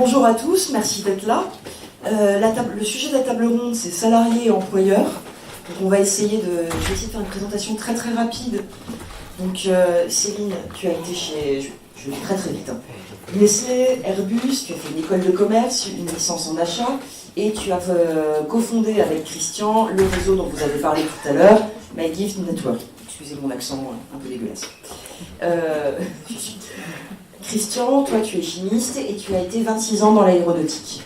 Bonjour à tous, merci d'être là. Le sujet de la table ronde, c'est salariés et employeurs. Donc on va essayer de faire une présentation très très rapide. Donc Céline, tu as été chez, je vais très très vite, hein. Nestlé, Airbus, tu as fait une école de commerce, une licence en achat, et tu as cofondé avec Christian le réseau dont vous avez parlé tout à l'heure, My Gift Network. Excusez mon accent un peu dégueulasse. Christian, toi tu es chimiste et tu as été 26 ans dans l'aéronautique.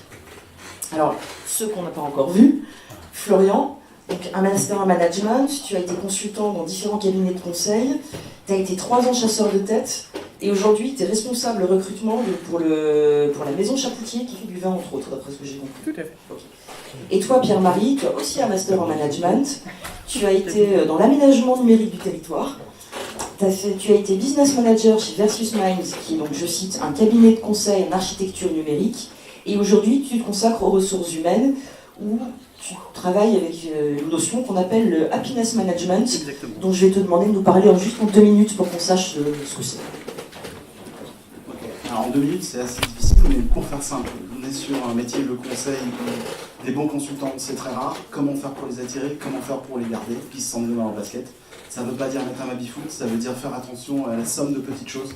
Alors, ceux qu'on n'a pas encore vus, Florian, donc un master en management, tu as été consultant dans différents cabinets de conseil, tu as été 3 ans chasseur de tête, et aujourd'hui tu es responsable recrutement pour la maison Chapoutier qui fait du vin entre autres, d'après ce que j'ai compris. Tout à fait. Okay. Et toi Pierre-Marie, tu as aussi un master en management, tu as été dans l'aménagement numérique du territoire, tu as été business manager chez Versus Minds, qui est donc, je cite, un cabinet de conseil en architecture numérique, et aujourd'hui tu te consacres aux ressources humaines, où tu travailles avec une notion qu'on appelle le happiness management. Exactement. Dont je vais te demander de nous parler en juste en 2 minutes pour qu'on sache ce que c'est. Okay. Alors en 2 minutes c'est assez difficile, mais pour faire simple, on est sur un métier, le conseil, des bons consultants c'est très rare. Comment faire pour les attirer, comment faire pour les garder, qu'ils se sentent bien dans leur basket. Ça ne veut pas dire mettre un baby-foot, ça veut dire faire attention à la somme de petites choses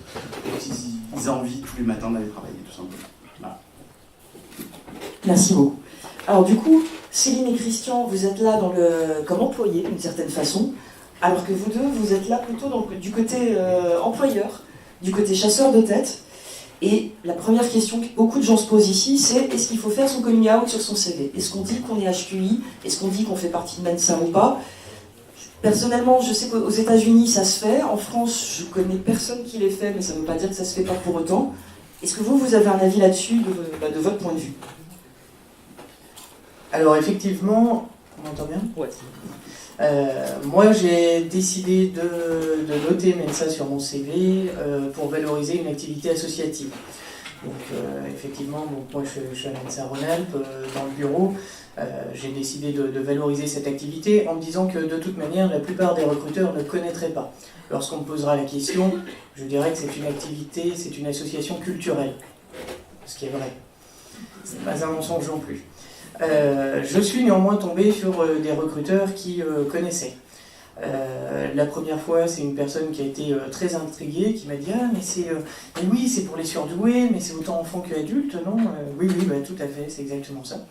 et qu'ils aient envie tous les matins d'aller travailler, tout simplement. Voilà. Merci beaucoup. Alors du coup, Céline et Christian, vous êtes là comme employés d'une certaine façon, alors que vous deux, vous êtes là plutôt du côté employeur, du côté chasseur de tête. Et la première question que beaucoup de gens se posent ici, c'est est-ce qu'il faut faire son coming out sur son CV? Est-ce qu'on dit qu'on est HQI? Est-ce qu'on dit qu'on fait partie de Mensa ou pas? Personnellement, je sais qu'aux États-Unis, ça se fait. En France, je connais personne qui l'ait fait, mais ça ne veut pas dire que ça se fait pas pour autant. Est-ce que vous avez un avis là-dessus de votre point de vue? Alors effectivement, on m'entend bien? Ouais. Moi j'ai décidé de noter Mensa sur mon CV pour valoriser une activité associative. Donc effectivement, moi je suis à Mensa Rhône-Alpes, dans le bureau. J'ai décidé de valoriser cette activité en me disant que de toute manière la plupart des recruteurs ne connaîtraient pas. Lorsqu'on me posera la question, je dirais que c'est une activité, c'est une association culturelle. Ce qui est vrai. C'est pas un mensonge non plus. Je suis néanmoins tombé sur des recruteurs qui connaissaient. La première fois, c'est une personne qui a été très intriguée, qui m'a dit « Ah, mais oui, c'est pour les surdoués, mais c'est autant enfants qu'adultes, non ?» Oui, bah, tout à fait, c'est exactement ça.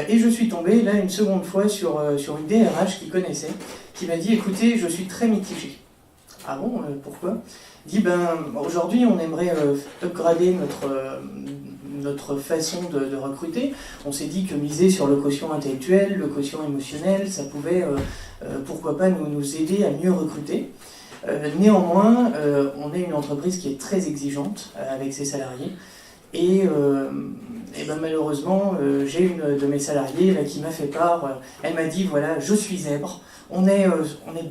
Et je suis tombé, là, une seconde fois, sur une DRH qui connaissait, qui m'a dit « Écoutez, je suis très mitigé. » Ah bon, pourquoi? Il dit « Aujourd'hui, on aimerait upgrader notre façon de recruter. On s'est dit que miser sur le quotient intellectuel, le quotient émotionnel, ça pouvait, pourquoi pas, nous aider à mieux recruter. Néanmoins, on est une entreprise qui est très exigeante avec ses salariés. Et malheureusement, j'ai une de mes salariées là, qui m'a fait part. Elle m'a dit, voilà, je suis zèbre. On est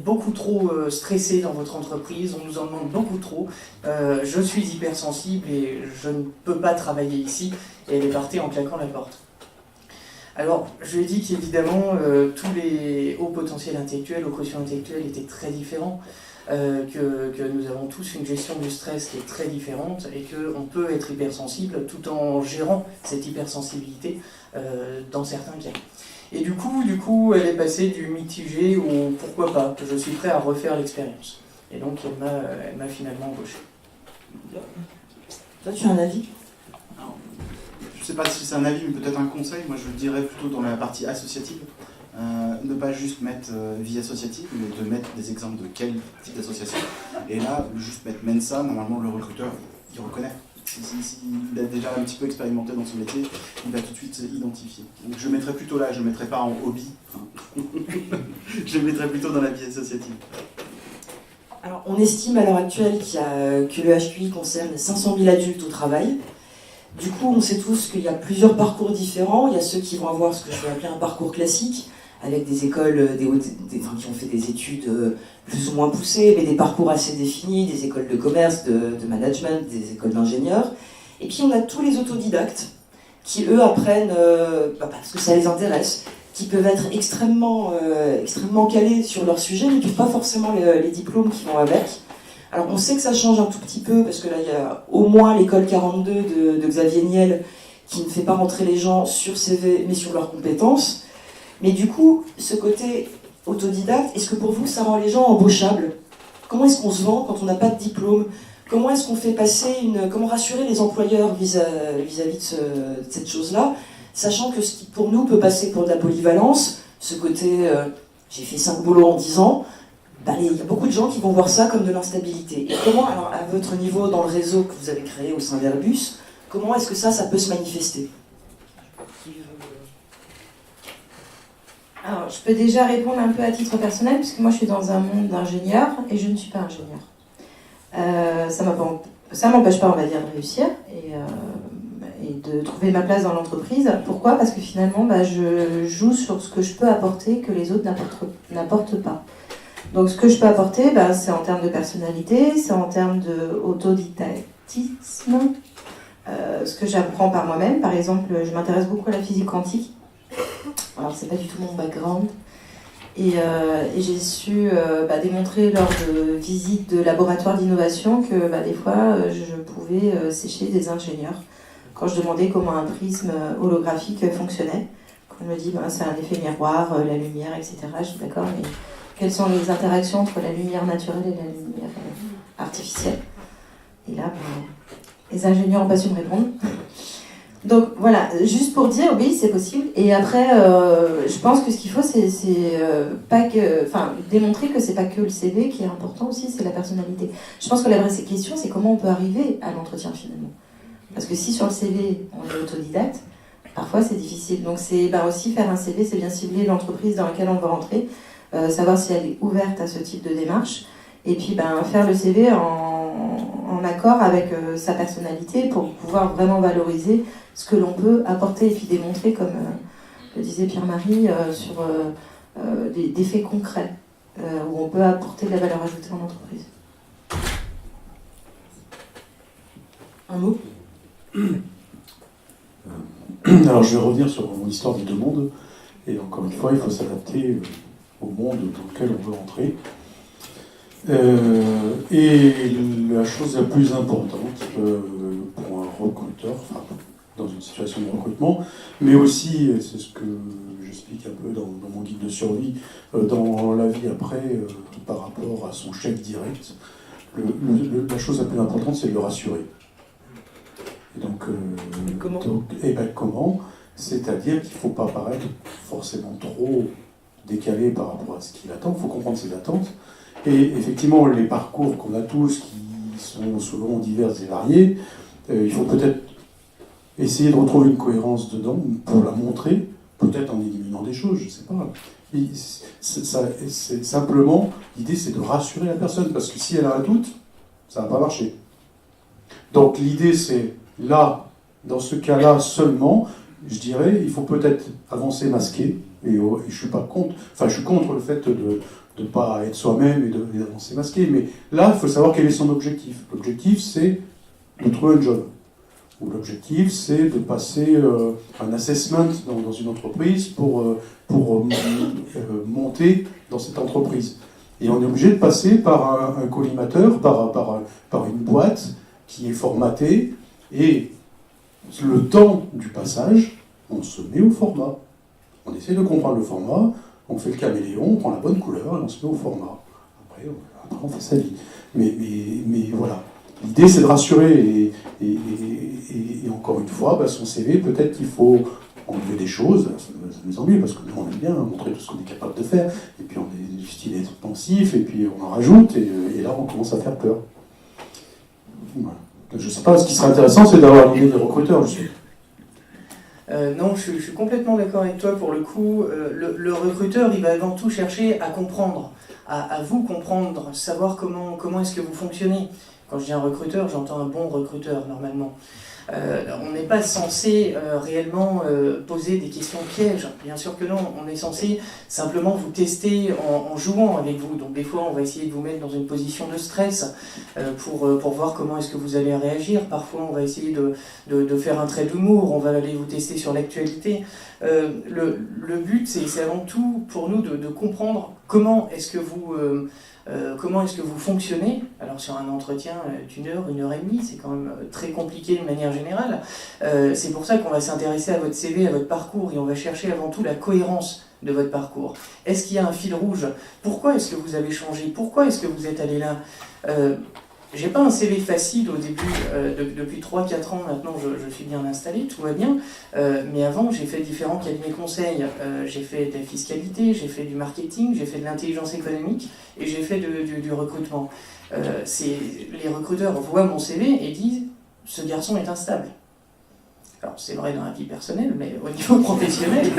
beaucoup trop stressé dans votre entreprise, on nous en demande beaucoup trop. Je suis hypersensible et je ne peux pas travailler ici. Et elle est partie en claquant la porte. Alors, je lui ai dit qu'évidemment, tous les hauts potentiels intellectuels, hauts quotients intellectuels étaient très différents. Que nous avons tous une gestion du stress qui est très différente et qu'on peut être hypersensible tout en gérant cette hypersensibilité dans certains cas. Et du coup, elle est passée du mitigé au pourquoi pas, je suis prêt à refaire l'expérience. Et donc, elle m'a finalement embauché. Toi, tu as un avis? Alors, je ne sais pas si c'est un avis, mais peut-être un conseil. Moi, je le dirais plutôt dans la partie associative. Ne pas juste mettre vie associative, mais de mettre des exemples de quel type d'association. Et là, juste mettre Mensa, normalement, le recruteur, il reconnaît. S'il a déjà un petit peu expérimenté dans son métier, il va tout de suite identifier. Donc je mettrais plutôt là, je ne mettrais pas en hobby. Je le mettrais plutôt dans la vie associative. Alors, on estime à l'heure actuelle que le HQI concerne 500 000 adultes au travail. Du coup, on sait tous qu'il y a plusieurs parcours différents. Il y a ceux qui vont avoir ce que je vais appeler un parcours classique, avec des écoles qui ont fait des études plus ou moins poussées, mais des parcours assez définis, des écoles de commerce, de management, des écoles d'ingénieurs. Et puis on a tous les autodidactes qui, eux, apprennent parce que ça les intéresse, qui peuvent être extrêmement calés sur leur sujet, mais qui n'ont pas forcément les diplômes qui vont avec. Alors on sait que ça change un tout petit peu, parce que là il y a au moins l'école 42 de Xavier Niel qui ne fait pas rentrer les gens sur CV, mais sur leurs compétences. Mais du coup, ce côté autodidacte, est-ce que pour vous ça rend les gens embauchables? Comment est-ce qu'on se vend quand on n'a pas de diplôme? Comment est-ce qu'on fait passer comment rassurer les employeurs vis-à-vis de cette chose-là, sachant que ce qui pour nous peut passer pour de la polyvalence, ce côté j'ai fait 5 boulots en 10 ans, il y a beaucoup de gens qui vont voir ça comme de l'instabilité. Et comment, alors à votre niveau dans le réseau que vous avez créé au sein d'Airbus, comment est-ce que ça peut se manifester? Alors, je peux déjà répondre un peu à titre personnel, puisque moi je suis dans un monde d'ingénieurs et je ne suis pas ingénieur. Ça m'empêche pas, on va dire, de réussir et de trouver ma place dans l'entreprise. Pourquoi? Parce que finalement, je joue sur ce que je peux apporter que les autres n'apportent pas. Donc ce que je peux apporter, c'est en termes de personnalité, c'est en termes d'autodidactisme, ce que j'apprends par moi-même. Par exemple, je m'intéresse beaucoup à la physique quantique. Alors c'est pas du tout mon background. Et j'ai su démontrer lors de visites de laboratoires d'innovation que des fois je pouvais sécher des ingénieurs quand je demandais comment un prisme holographique fonctionnait. Quand on me dit c'est un effet miroir, la lumière, etc. Je suis d'accord, mais quelles sont les interactions entre la lumière naturelle et la lumière artificielle? Et là, les ingénieurs n'ont pas su me répondre. Donc voilà, juste pour dire, oui, c'est possible. Et après, je pense que ce qu'il faut, c'est démontrer que c'est pas que le CV qui est important aussi, c'est la personnalité. Je pense que la vraie question, c'est comment on peut arriver à l'entretien finalement. Parce que si sur le CV, on est autodidacte, parfois c'est difficile. Donc c'est aussi faire un CV, c'est bien cibler l'entreprise dans laquelle on va rentrer, savoir si elle est ouverte à ce type de démarche, et puis faire le CV en accord avec sa personnalité pour pouvoir vraiment valoriser ce que l'on peut apporter et puis démontrer, comme le disait Pierre-Marie, sur des faits concrets où on peut apporter de la valeur ajoutée en entreprise. Un mot? Alors je vais revenir sur mon histoire des deux mondes, et encore une fois il faut s'adapter au monde dans lequel on veut entrer. Et la chose la plus importante pour un recruteur, dans une situation de recrutement, mais aussi, et c'est ce que j'explique un peu dans mon guide de survie, dans la vie après, par rapport à son chef direct, la chose la plus importante, c'est de le rassurer. Et donc, comment? C'est-à-dire qu'il ne faut pas paraître forcément trop décalé par rapport à ce qu'il attend, il faut comprendre ses attentes. Et effectivement, les parcours qu'on a tous, qui sont souvent divers et variés, il faut peut-être essayer de retrouver une cohérence dedans pour la montrer, peut-être en éliminant des choses, je ne sais pas. C'est simplement, l'idée c'est de rassurer la personne, parce que si elle a un doute, ça ne va pas marcher. Donc l'idée c'est, là, dans ce cas-là seulement, je dirais, il faut peut-être avancer masqué, et je suis pas contre, je suis contre le fait de ne pas être soi-même et d'avancer masqué, mais là, il faut savoir quel est son objectif. L'objectif, c'est de trouver un job. Ou l'objectif, c'est de passer un assessment dans une entreprise pour monter dans cette entreprise. Et on est obligé de passer par un collimateur, par une boîte qui est formatée, et le temps du passage, on se met au format. On essaie de comprendre le format, on fait le caméléon, on prend la bonne couleur et on se met au format. Après on fait sa vie. Mais voilà. L'idée, c'est de rassurer. Et encore une fois, son CV, peut-être qu'il faut enlever des choses. Ça nous ennuie, parce que nous, on aime bien montrer tout ce qu'on est capable de faire. Et puis, on est du style expansif, et puis on en rajoute, et là, on commence à faire peur. Voilà. Je ne sais pas, ce qui serait intéressant, c'est d'avoir l'idée des recruteurs, je sais. Non, je suis complètement d'accord avec toi pour le coup. Le recruteur, il va avant tout chercher à comprendre, à vous comprendre, savoir comment est-ce que vous fonctionnez. Quand je dis un recruteur, j'entends un bon recruteur, normalement. On n'est pas censé réellement poser des questions pièges. Bien sûr que non, on est censé simplement vous tester en jouant avec vous. Donc des fois, on va essayer de vous mettre dans une position de stress pour voir comment est-ce que vous allez réagir. Parfois, on va essayer de faire un trait d'humour, on va aller vous tester sur l'actualité. Le but, c'est avant tout pour nous de comprendre comment est-ce que vous fonctionnez. Alors sur un entretien d'une heure, 1 heure et demie, c'est quand même très compliqué de manière générale. C'est pour ça qu'on va s'intéresser à votre CV, à votre parcours, et on va chercher avant tout la cohérence de votre parcours. Est-ce qu'il y a un fil rouge? Pourquoi est-ce que vous avez changé? Pourquoi est-ce que vous êtes allé là? J'ai pas un CV facile au début, depuis 3-4 ans maintenant je suis bien installé, tout va bien, mais avant j'ai fait différents cabinets conseils, j'ai fait de la fiscalité, j'ai fait du marketing, j'ai fait de l'intelligence économique et j'ai fait du recrutement. Les recruteurs voient mon CV et disent « ce garçon est instable ». Alors c'est vrai dans la vie personnelle, mais au niveau professionnel...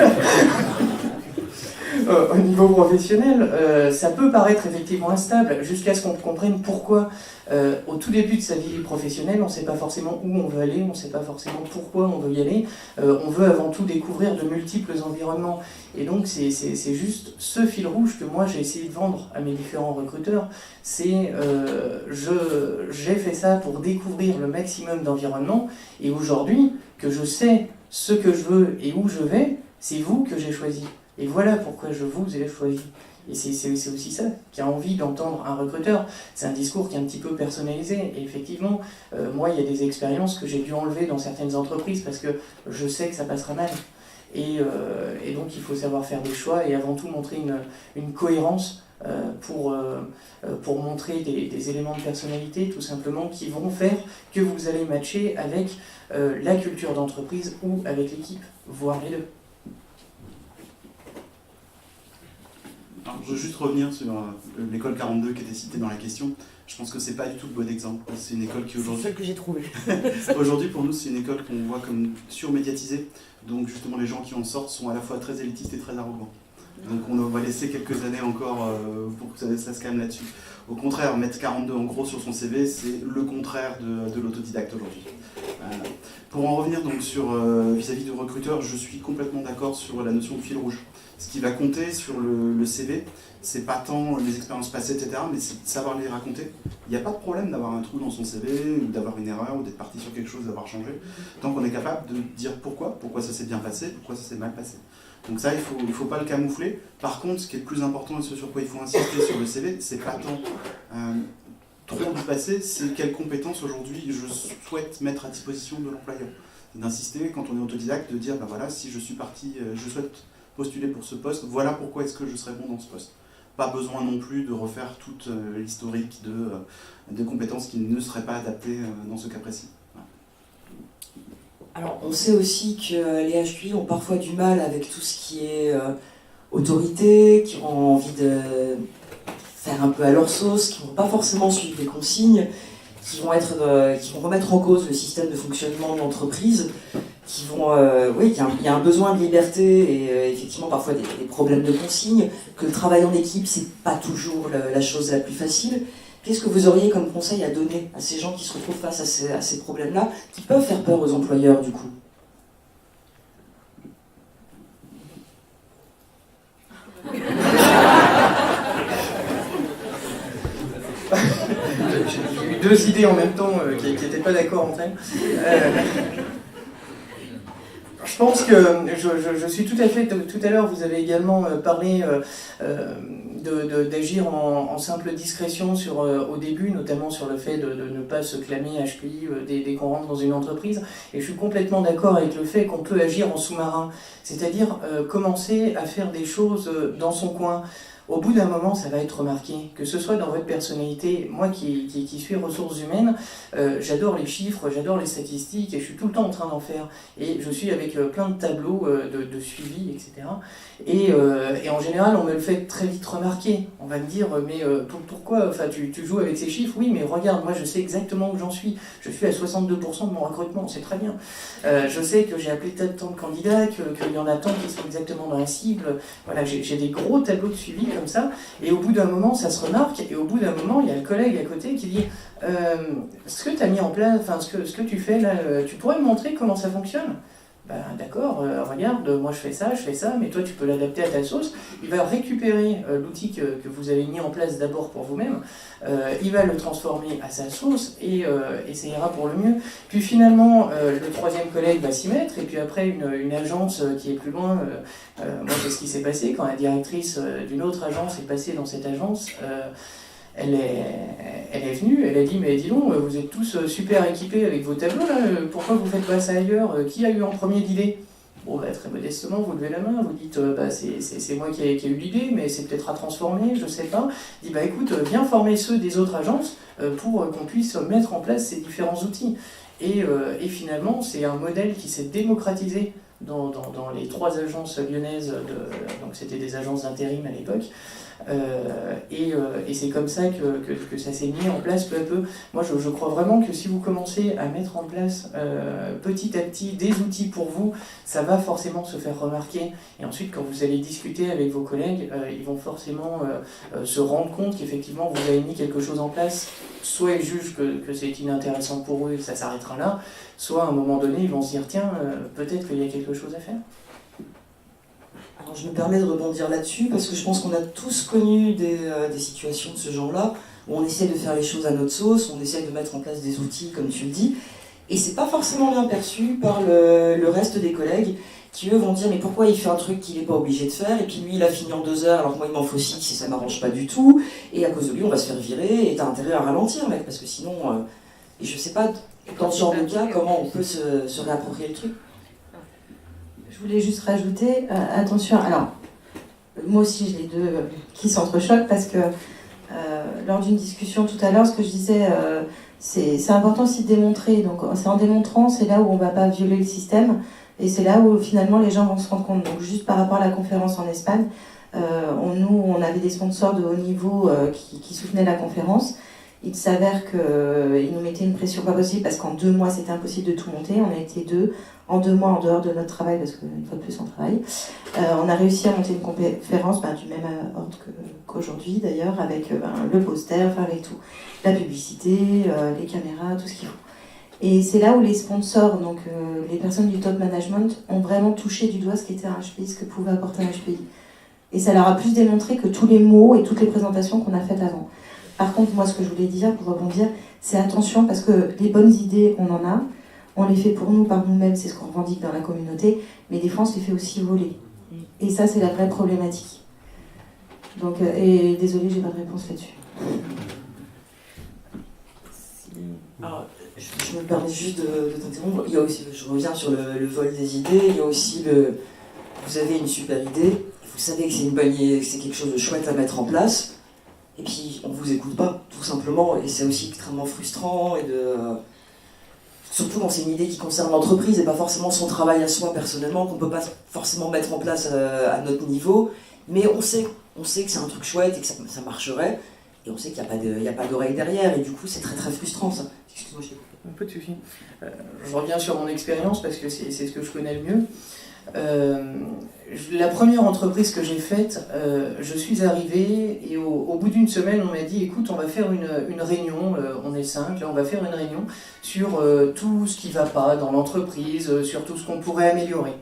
Au niveau professionnel, ça peut paraître effectivement instable, jusqu'à ce qu'on comprenne pourquoi, au tout début de sa vie professionnelle, on ne sait pas forcément où on veut aller, on ne sait pas forcément pourquoi on veut y aller, on veut avant tout découvrir de multiples environnements. Et donc c'est juste ce fil rouge que moi j'ai essayé de vendre à mes différents recruteurs, c'est j'ai fait ça pour découvrir le maximum d'environnements, et aujourd'hui, que je sais ce que je veux et où je vais, c'est vous que j'ai choisi. Et voilà pourquoi je vous ai choisi. Et c'est aussi ça qui a envie d'entendre un recruteur. C'est un discours qui est un petit peu personnalisé. Et effectivement, moi, il y a des expériences que j'ai dû enlever dans certaines entreprises parce que je sais que ça passera mal. Et donc, il faut savoir faire des choix et avant tout montrer une cohérence pour montrer des éléments de personnalité, tout simplement, qui vont faire que vous allez matcher avec la culture d'entreprise ou avec l'équipe, voire les deux. Alors, je veux juste revenir sur l'école 42 qui était citée dans la question. Je pense que c'est pas du tout le bon exemple. C'est une école qui aujourd'hui... C'est celle que j'ai trouvée. Aujourd'hui, pour nous, c'est une école qu'on voit comme surmédiatisée. Donc justement, les gens qui en sortent sont à la fois très élitistes et très arrogants. Donc on va laisser quelques années encore pour que ça se calme là-dessus. Au contraire, mettre 42 en gros sur son CV, c'est le contraire de l'autodidacte aujourd'hui. Pour en revenir donc sur vis-à-vis du recruteur, je suis complètement d'accord sur la notion de fil rouge. Ce qui va compter sur le CV, c'est pas tant les expériences passées, etc., mais c'est de savoir les raconter. Il n'y a pas de problème d'avoir un trou dans son CV, ou d'avoir une erreur, ou d'être parti sur quelque chose, d'avoir changé, tant qu'on est capable de dire pourquoi ça s'est bien passé, pourquoi ça s'est mal passé. Donc ça, il faut pas le camoufler. Par contre, ce qui est le plus important et ce sur quoi il faut insister sur le CV, c'est pas tant trop du passé, c'est quelles compétences aujourd'hui je souhaite mettre à disposition de l'employeur. D'insister, quand on est autodidacte, de dire, ben voilà, si je suis parti, je souhaite postuler pour ce poste, voilà pourquoi est-ce que je serais bon dans ce poste. Pas besoin non plus de refaire toute l'historique de compétences qui ne seraient pas adaptées dans ce cas précis. Voilà. Alors, on sait aussi que les HQI ont parfois du mal avec tout ce qui est autorité, qui ont envie de faire un peu à leur sauce, qui ne vont pas forcément suivre des consignes, qui vont remettre en cause le système de fonctionnement de l'entreprise, qui vont, oui, il y a un besoin de liberté et effectivement parfois des problèmes de consignes, que le travail en équipe, c'est pas toujours la chose la plus facile. Qu'est-ce que vous auriez comme conseil à donner à ces gens qui se retrouvent face à ces problèmes-là, qui peuvent faire peur aux employeurs du coup? J'ai eu deux idées en même temps qui n'étaient pas d'accord entre elles. Je pense que je suis tout à fait... Tout à l'heure, vous avez également parlé d'agir en simple discrétion au début, notamment sur le fait de ne pas se clamer HPI dès qu'on rentre dans une entreprise. Et je suis complètement d'accord avec le fait qu'on peut agir en sous-marin, c'est-à-dire commencer à faire des choses dans son coin. Au bout d'un moment, ça va être remarqué, que ce soit dans votre personnalité. Moi qui suis ressources humaines, j'adore les chiffres, j'adore les statistiques et je suis tout le temps en train d'en faire. Et je suis avec plein de tableaux de suivi, etc. Et en général, on me le fait très vite remarquer. On va me dire, mais pourquoi enfin, tu joues avec ces chiffres? Oui, mais regarde, moi je sais exactement où j'en suis. Je suis à 62% de mon recrutement, c'est très bien. Je sais que j'ai appelé tant de candidats, qu'il y en a tant qui sont exactement dans la cible. Voilà, j'ai des gros tableaux de suivi comme ça, et au bout d'un moment ça se remarque, et au bout d'un moment il y a le collègue à côté qui dit ce que tu as mis en place, enfin ce que tu fais là, tu pourrais me montrer comment ça fonctionne? Ben d'accord, regarde, moi je fais ça, mais toi tu peux l'adapter à ta sauce. Il va récupérer l'outil que vous avez mis en place d'abord pour vous-même, il va le transformer à sa sauce et ça ira pour le mieux. Puis finalement, le troisième collègue va s'y mettre, et puis après une agence qui est plus loin, moi c'est ce qui s'est passé quand la directrice d'une autre agence est passée dans cette agence. Elle est venue, elle a dit, mais dis donc, vous êtes tous super équipés avec vos tableaux là, pourquoi vous faites pas ça ailleurs? Qui a eu en premier l'idée? Bon, bah, très modestement, vous levez la main, vous dites, bah, c'est moi qui ai eu l'idée, mais c'est peut-être à transformer, je sais pas. Dit, bah écoute, viens former ceux des autres agences pour qu'on puisse mettre en place ces différents outils. Et finalement, c'est un modèle qui s'est démocratisé dans les 3 agences lyonnaises, donc c'était des agences d'intérim à l'époque. Et c'est comme ça que ça s'est mis en place peu à peu. Moi, je crois vraiment que si vous commencez à mettre en place petit à petit des outils pour vous, ça va forcément se faire remarquer. Et ensuite, quand vous allez discuter avec vos collègues, ils vont forcément se rendre compte qu'effectivement, vous avez mis quelque chose en place. Soit ils jugent que c'est inintéressant pour eux et que ça s'arrêtera là, soit à un moment donné, ils vont se dire, tiens, peut-être qu'il y a quelque chose à faire. Alors je me permets de rebondir là-dessus parce que je pense qu'on a tous connu des situations de ce genre-là où on essaie de faire les choses à notre sauce, on essaie de mettre en place des outils comme tu le dis, et c'est pas forcément bien perçu par le reste des collègues qui eux vont dire mais pourquoi il fait un truc qu'il n'est pas obligé de faire, et puis lui il a fini en 2 heures alors que moi il m'en faut 6 et ça m'arrange pas du tout, et à cause de lui on va se faire virer et t'as intérêt à ralentir mec parce que sinon et je sais pas dans ce genre de cas comment on peut se réapproprier le truc. Je voulais juste rajouter, attention, alors, moi aussi j'ai les deux qui s'entrechoquent parce que lors d'une discussion tout à l'heure, ce que je disais, c'est important aussi de démontrer, donc c'est en démontrant, c'est là où on ne va pas violer le système, et c'est là où finalement les gens vont se rendre compte. Donc juste par rapport à la conférence en Espagne, on avait des sponsors de haut niveau qui soutenaient la conférence. Il s'avère qu'ils nous mettaient une pression pas possible parce qu'en 2 mois c'était impossible de tout monter. On a été 2 en 2 mois en dehors de notre travail parce qu'une fois de plus on travaille. On a réussi à monter une conférence du même ordre qu'aujourd'hui d'ailleurs, avec le poster, avec tout, la publicité, les caméras, tout ce qu'il faut. Et c'est là où les sponsors, donc les personnes du top management, ont vraiment touché du doigt ce qu'était un HPI, ce que pouvait apporter un HPI. Et ça leur a plus démontré que tous les mots et toutes les présentations qu'on a faites avant. Par contre, moi, ce que je voulais dire, pour rebondir, c'est attention, parce que les bonnes idées, on en a, on les fait pour nous, par nous-mêmes, c'est ce qu'on revendique dans la communauté, mais des fois, on se les fait aussi voler. Et ça, c'est la vraie problématique. Donc, et désolée, j'ai pas de réponse là-dessus. Alors, je me permets juste de t'interrompre. Il y a aussi, je reviens sur le vol des idées, il y a aussi vous avez une super idée, vous savez que c'est une bonne idée, que c'est quelque chose de chouette à mettre en place, et puis on vous écoute pas, tout simplement, et c'est aussi extrêmement frustrant, surtout quand c'est une idée qui concerne l'entreprise et pas forcément son travail à soi personnellement, qu'on peut pas forcément mettre en place à notre niveau, mais on sait que c'est un truc chouette et que ça marcherait, et on sait qu'il n'y a pas d'oreille derrière, et du coup c'est très très frustrant ça. Excuse-moi, je t'ai coupé. Un peu de suffit. Je reviens sur mon expérience parce que c'est ce que je connais le mieux. La première entreprise que j'ai faite, je suis arrivé et au bout d'une semaine, on m'a dit écoute, on va faire une réunion, on est 5, là, on va faire une réunion sur tout ce qui ne va pas dans l'entreprise, sur tout ce qu'on pourrait améliorer.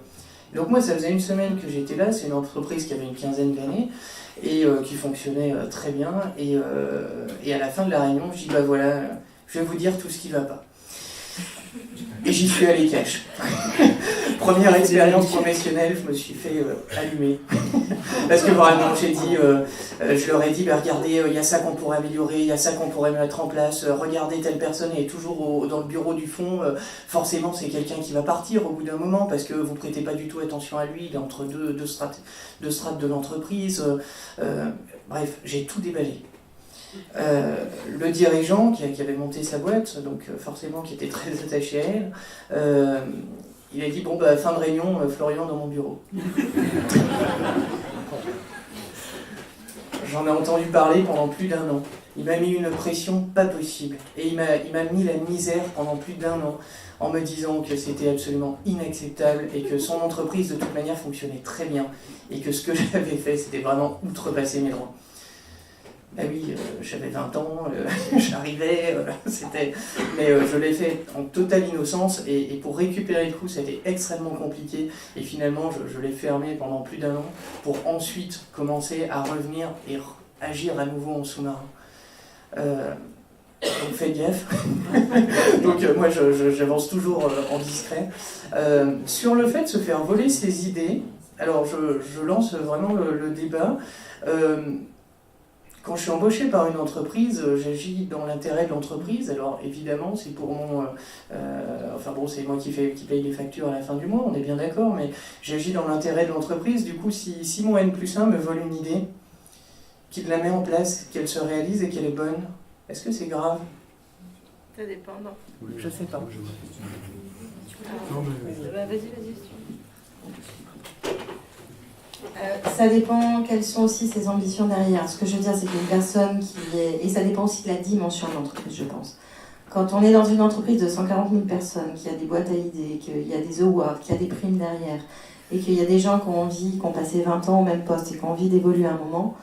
Donc moi, ça faisait une semaine que j'étais là, c'est une entreprise qui avait une 15aine d'années et qui fonctionnait très bien. Et à la fin de la réunion, je dis bah voilà, je vais vous dire tout ce qui ne va pas. Et j'y suis allé cash. Première expérience professionnelle, je me suis fait allumer. Parce que vraiment, j'ai dit, je leur ai dit, bah, regardez, il y a ça qu'on pourrait améliorer, il y a ça qu'on pourrait mettre en place, regardez, telle personne est toujours dans le bureau du fond, forcément c'est quelqu'un qui va partir au bout d'un moment parce que vous ne prêtez pas du tout attention à lui, il est entre deux strates de l'entreprise. Bref, j'ai tout déballé. Le dirigeant qui avait monté sa boîte, donc forcément qui était très attaché à elle, il a dit bon bah fin de réunion, Florian dans mon bureau. J'en ai entendu parler pendant plus d'1 an. Il m'a mis une pression pas possible et il m'a mis la misère pendant plus d'1 an en me disant que c'était absolument inacceptable et que son entreprise de toute manière fonctionnait très bien et que ce que j'avais fait c'était vraiment outrepasser mes droits. bah oui, j'avais 20 ans, j'arrivais, mais je l'ai fait en totale innocence, et pour récupérer le coup, ça a été extrêmement compliqué, et finalement, je l'ai fermé pendant plus d'1 an, pour ensuite commencer à revenir et agir à nouveau en sous-marin. Donc faites gaffe. Donc moi j'avance toujours en discret. Sur le fait de se faire voler ses idées, alors je lance vraiment le débat. Quand je suis embauché par une entreprise, j'agis dans l'intérêt de l'entreprise. Alors évidemment, c'est pour mon... c'est moi qui paye les factures à la fin du mois, on est bien d'accord, mais j'agis dans l'intérêt de l'entreprise. Du coup, si mon N+1 me vole une idée, qu'il la met en place, qu'elle se réalise et qu'elle est bonne, est-ce que c'est grave? Ça dépend, non. Oui, je sais pas. Vas-y. Ça dépend quelles sont aussi ses ambitions derrière. Ce que je veux dire, c'est qu'une personne qui est... Et ça dépend aussi de la dimension de l'entreprise, je pense. Quand on est dans une entreprise de 140 000 personnes, qu'il y a des boîtes à idées, qu'il y a des awards, qu'il y a des primes derrière, et qu'il y a des gens qui ont envie, qui ont passé 20 ans au même poste et qui ont envie d'évoluer à un moment,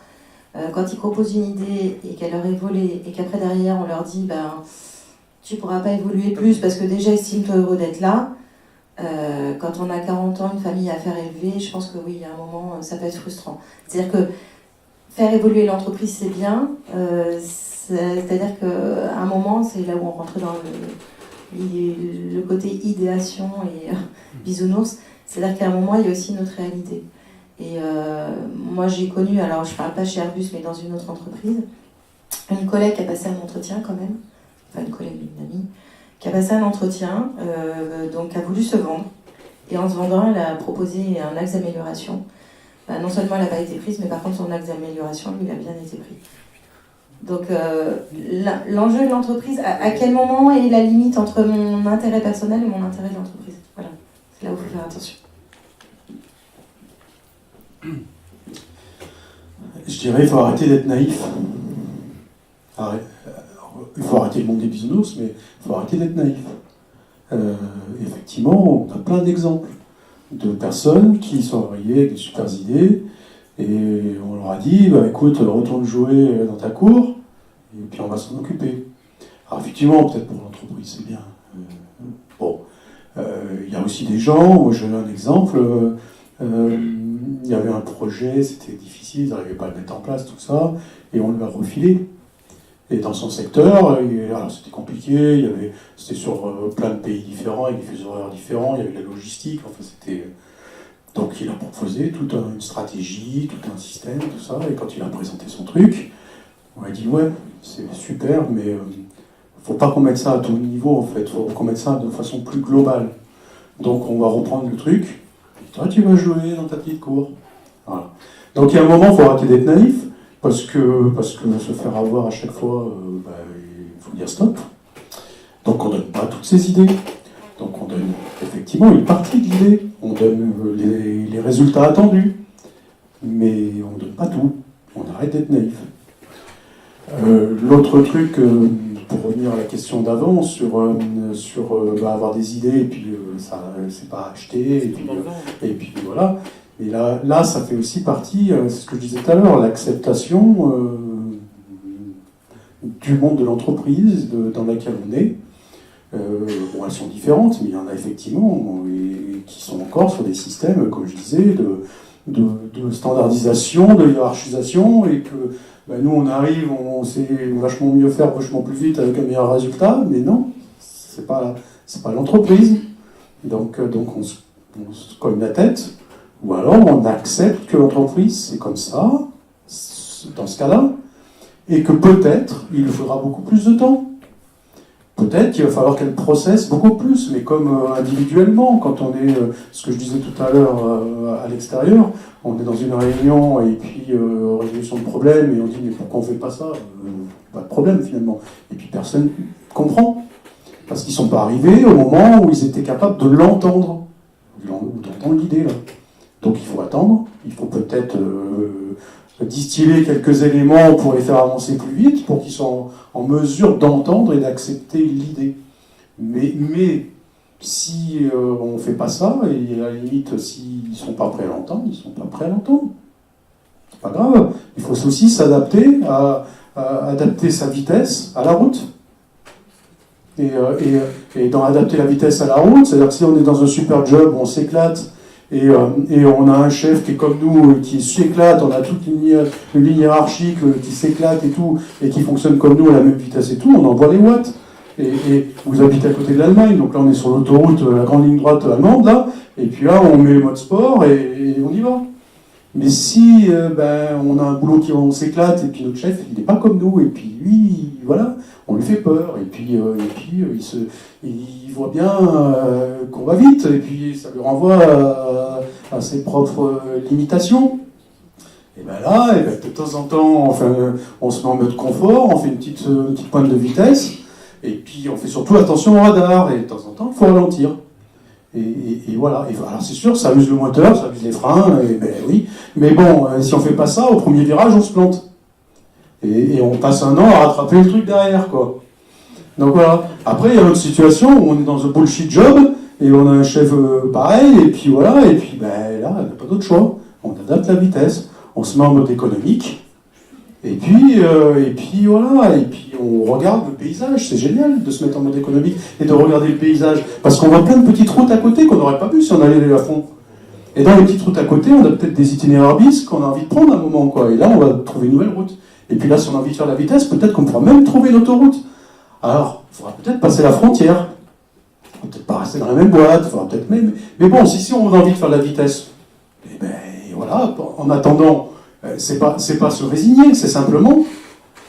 quand ils proposent une idée et qu'elle leur est volée, et qu'après derrière on leur dit tu ne pourras pas évoluer plus parce que déjà estime-toi heureux d'être là, quand on a 40 ans, une famille à faire élever, je pense que oui, à un moment, ça peut être frustrant. C'est-à-dire que faire évoluer l'entreprise, c'est bien, c'est-à-dire qu'à un moment, c'est là où on rentre dans le côté idéation et bisounours, c'est-à-dire qu'à un moment, il y a aussi une autre réalité. Et moi, j'ai connu, alors je ne parle pas chez Airbus, mais dans une autre entreprise, une collègue qui a passé un entretien quand même, enfin une collègue, une amie, qui a passé un entretien, donc a voulu se vendre. Et en se vendant, elle a proposé un axe d'amélioration. Non seulement elle n'a pas été prise, mais par contre son axe d'amélioration, lui, il a bien été pris. Donc l'enjeu de l'entreprise, à quel moment est la limite entre mon intérêt personnel et mon intérêt de l'entreprise? Voilà, c'est là où il faut faire attention. Je dirais qu'il faut arrêter d'être naïf. Il faut arrêter le monde des bisounours, mais il faut arrêter d'être naïf. Effectivement, on a plein d'exemples de personnes qui sont arrivées avec des super idées et on leur a dit écoute, retourne jouer dans ta cour et puis on va s'en occuper. Alors effectivement, peut-être pour l'entreprise, c'est bien. Il y a aussi des gens, moi j'ai un exemple, il y avait un projet, c'était difficile, ils n'arrivaient pas à le mettre en place, tout ça, et on lui a refilé. Et dans son secteur, alors c'était compliqué, c'était sur plein de pays différents, avec des fuseaux horaires différents, il y avait de la logistique, donc il a proposé toute une stratégie, tout un système, tout ça, et quand il a présenté son truc, on a dit ouais, c'est super, mais faut pas qu'on mette ça à ton niveau en fait, faut qu'on mette ça de façon plus globale. Donc on va reprendre le truc, et toi tu vas jouer dans ta petite cour. Voilà. Donc il y a un moment, il faut arrêter d'être naïf, parce que se faire avoir à chaque fois, il faut dire stop. Donc on ne donne pas toutes ces idées. Donc on donne effectivement une partie de l'idée, on donne les résultats attendus, mais on ne donne pas tout. On arrête d'être naïf. L'autre truc, pour revenir à la question d'avant, sur avoir des idées et puis ça c'est pas acheté, et puis voilà. Et là, ça fait aussi partie, c'est ce que je disais tout à l'heure, l'acceptation du monde de l'entreprise dans laquelle on est. Elles sont différentes, mais il y en a effectivement qui sont encore sur des systèmes, comme je disais, de standardisation, de hiérarchisation, et que nous on arrive, on sait vachement mieux faire, vachement plus vite avec un meilleur résultat, mais non, c'est pas l'entreprise. Donc on se cogne la tête. Ou alors on accepte que l'entreprise c'est comme ça, dans ce cas-là, et que peut-être il faudra beaucoup plus de temps. Peut-être qu'il va falloir qu'elle processe beaucoup plus, mais comme individuellement, quand on est, ce que je disais tout à l'heure à l'extérieur, on est dans une réunion et puis résolution de problème et on dit mais pourquoi on ne fait pas ça? Pas de problème finalement. Et puis personne comprend, parce qu'ils ne sont pas arrivés au moment où ils étaient capables de l'entendre, ou d'entendre l'idée là. Donc il faut attendre, il faut peut-être distiller quelques éléments pour les faire avancer plus vite, pour qu'ils soient en mesure d'entendre et d'accepter l'idée. Mais si on ne fait pas ça, et à la limite, s'ils ne sont pas prêts à l'entendre, ils ne sont pas prêts à l'entendre. C'est pas grave. Il faut aussi s'adapter à adapter sa vitesse à la route. Et dans adapter la vitesse à la route, c'est-à-dire que si on est dans un super job où on s'éclate et on a un chef qui est comme nous, qui s'éclate, on a toute une ligne hiérarchique qui s'éclate et tout, et qui fonctionne comme nous à la même vitesse et tout, on envoie les watts. Et vous habitez à côté de l'Allemagne, donc là on est sur l'autoroute, la grande ligne droite allemande, là, et puis là on met le mode sport et on y va. Mais si on a un boulot qui on s'éclate et puis notre chef il n'est pas comme nous et puis lui voilà on lui fait peur et puis il voit bien qu'on va vite et puis ça lui renvoie à ses propres limitations. Et ben là de temps en temps on se met en mode confort, on fait une petite pointe de vitesse et puis on fait surtout attention au radar et de temps en temps il faut ralentir. Et voilà. Et alors c'est sûr, ça use le moteur, ça use les freins, et ben oui. Mais bon, si on fait pas ça, au premier virage, on se plante. Et on passe un an à rattraper le truc derrière, quoi. Donc voilà. Après, il y a une autre situation où on est dans un bullshit job, et on a un chef pareil, et puis voilà, et puis ben là, on n'a pas d'autre choix. On adapte la vitesse, on se met en mode économique, et puis voilà, et puis on regarde le paysage, c'est génial de se mettre en mode économique et de regarder le paysage, parce qu'on voit plein de petites routes à côté qu'on n'aurait pas vu si on allait à fond. Et dans les petites routes à côté, on a peut-être des itinéraires bis qu'on a envie de prendre à un moment, quoi. Et là, on va trouver une nouvelle route. Et puis là, si on a envie de faire la vitesse, peut-être qu'on pourra même trouver une autoroute. Alors, il faudra peut-être passer la frontière. Il faudra peut-être pas rester dans la même boîte, il faudra peut-être même... Mais bon, si on a envie de faire la vitesse, et ben voilà, en attendant... C'est pas se résigner, c'est simplement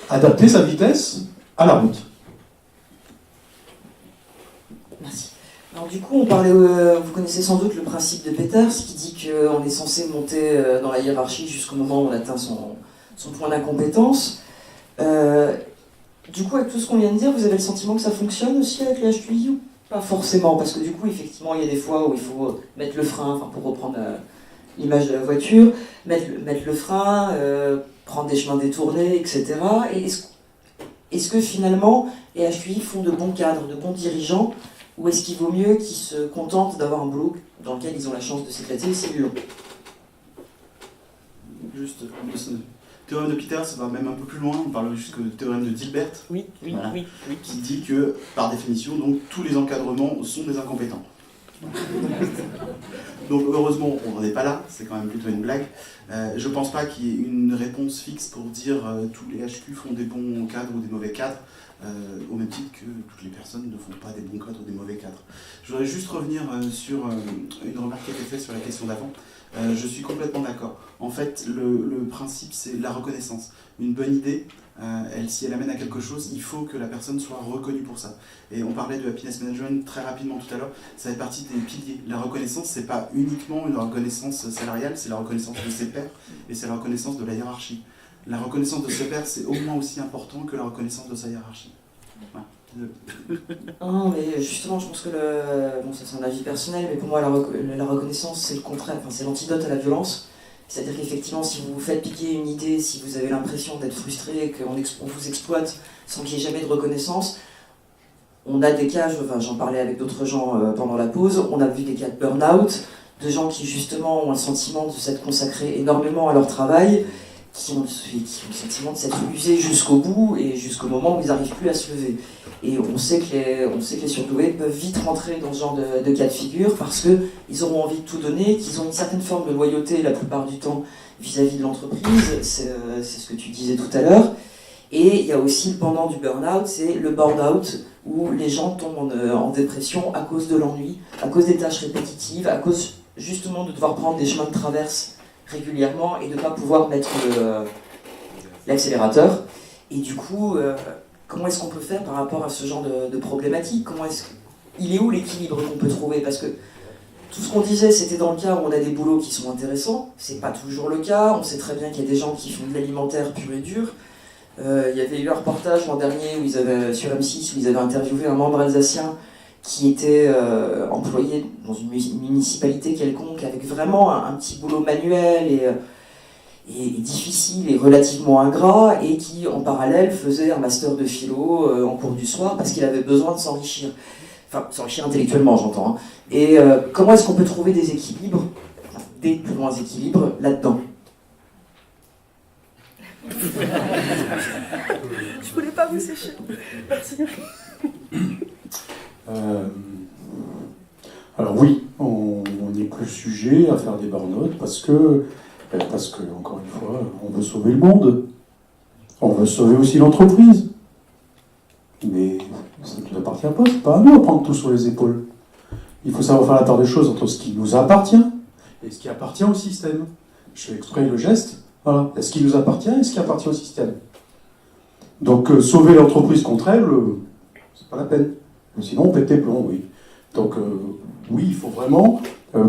adapter sa vitesse à la route. Merci. Alors du coup, on parlait, vous connaissez sans doute le principe de Peters qui dit qu'on est censé monter dans la hiérarchie jusqu'au moment où on atteint son point d'incompétence. Du coup, avec tout ce qu'on vient de dire, vous avez le sentiment que ça fonctionne aussi avec les HQI ou pas forcément? Parce que du coup, effectivement, il y a des fois où il faut mettre le frein, pour reprendre... l'image de la voiture, mettre le frein, prendre des chemins détournés, etc. Et est-ce que finalement les HQI font de bons cadres, de bons dirigeants, ou est-ce qu'il vaut mieux qu'ils se contentent d'avoir un boulot dans lequel ils ont la chance de s'éclater, c'est long? Juste, le théorème de Peters va même un peu plus loin, on parle jusqu'au théorème de Dilbert, Oui. qui dit que, par définition, donc, tous les encadrements sont des incompétents. Donc heureusement on n'en est pas là, c'est quand même plutôt une blague. Je pense pas qu'il y ait une réponse fixe pour dire tous les HQ font des bons cadres ou des mauvais cadres, au même titre que toutes les personnes ne font pas des bons cadres ou des mauvais cadres. Je voudrais juste revenir sur une remarque qui a été faite sur la question d'avant. Je suis complètement d'accord. En fait, le principe, c'est la reconnaissance. Une bonne idée, si elle amène à quelque chose, il faut que la personne soit reconnue pour ça. Et on parlait de happiness management très rapidement tout à l'heure, ça fait partie des piliers. La reconnaissance, c'est pas uniquement une reconnaissance salariale, c'est la reconnaissance de ses pairs et c'est la reconnaissance de la hiérarchie. La reconnaissance de ses pairs, c'est au moins aussi important que la reconnaissance de sa hiérarchie. Voilà. Non, mais justement, je pense que bon, ça c'est un avis personnel, mais pour moi la reconnaissance c'est le contraire, c'est l'antidote à la violence. C'est-à-dire qu'effectivement, si vous vous faites piquer une idée, si vous avez l'impression d'être frustré, qu'on vous exploite sans qu'il y ait jamais de reconnaissance, on a des cas, j'en parlais avec d'autres gens pendant la pause, on a vu des cas de burn-out, de gens qui justement ont un sentiment de s'être consacrés énormément à leur travail, qui ont le sentiment de s'être usés jusqu'au bout et jusqu'au moment où ils n'arrivent plus à se lever. Et on sait que les surdoués peuvent vite rentrer dans ce genre de cas de figure parce qu'ils auront envie de tout donner, qu'ils ont une certaine forme de loyauté la plupart du temps vis-à-vis de l'entreprise, c'est ce que tu disais tout à l'heure. Et il y a aussi le pendant du burn-out, c'est le burn-out où les gens tombent en dépression à cause de l'ennui, à cause des tâches répétitives, à cause justement de devoir prendre des chemins de traverse régulièrement et de ne pas pouvoir mettre l'accélérateur. Et du coup, comment est-ce qu'on peut faire par rapport à ce genre de problématique? Il est où l'équilibre qu'on peut trouver? Parce que tout ce qu'on disait, c'était dans le cas où on a des boulots qui sont intéressants. C'est pas toujours le cas. On sait très bien qu'il y a des gens qui font de l'alimentaire pur et dur. Il y avait eu un reportage l'an dernier sur M6 où ils avaient interviewé un membre alsacien qui était employé dans une municipalité quelconque avec vraiment un petit boulot manuel et difficile et relativement ingrat et qui en parallèle faisait un master de philo en cours du soir parce qu'il avait besoin de s'enrichir. Enfin, s'enrichir intellectuellement, j'entends. Hein. Et comment est-ce qu'on peut trouver des équilibres, des plus loin équilibres là-dedans? c'est chiant. Alors oui, on n'est plus sujet à faire des burn-out parce que, encore une fois, on veut sauver le monde. On veut sauver aussi l'entreprise. Mais ça ne nous appartient pas, c'est pas à nous à prendre tout sur les épaules. Il faut savoir faire la part des choses entre ce qui nous appartient et ce qui appartient au système. Je fais exprès le geste. Voilà. Il y a ce qui nous appartient et ce qui appartient au système. Donc sauver l'entreprise contre elle, c'est pas la peine. Sinon on pète les plombs, oui. Donc oui, il faut vraiment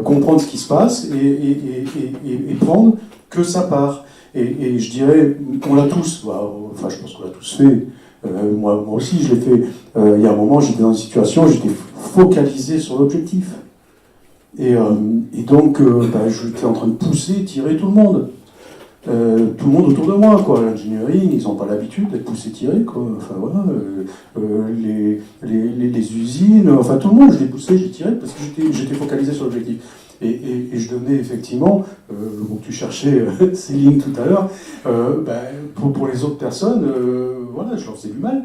comprendre ce qui se passe et prendre que sa part. Et je dirais, on l'a tous, enfin je pense qu'on l'a tous fait. Moi aussi je l'ai fait. Il y a un moment, j'étais dans une situation, j'étais focalisé sur l'objectif. Et donc j'étais en train de pousser, tirer tout le monde. Tout le monde autour de moi, quoi. L'engineering, ils n'ont pas l'habitude d'être poussés, tirés, quoi. Enfin voilà, les usines, enfin tout le monde, je les poussais, je les tirais parce que j'étais focalisé sur l'objectif. Et je donnais effectivement, tu cherchais Céline tout à l'heure, pour les autres personnes, voilà, je leur faisais du mal.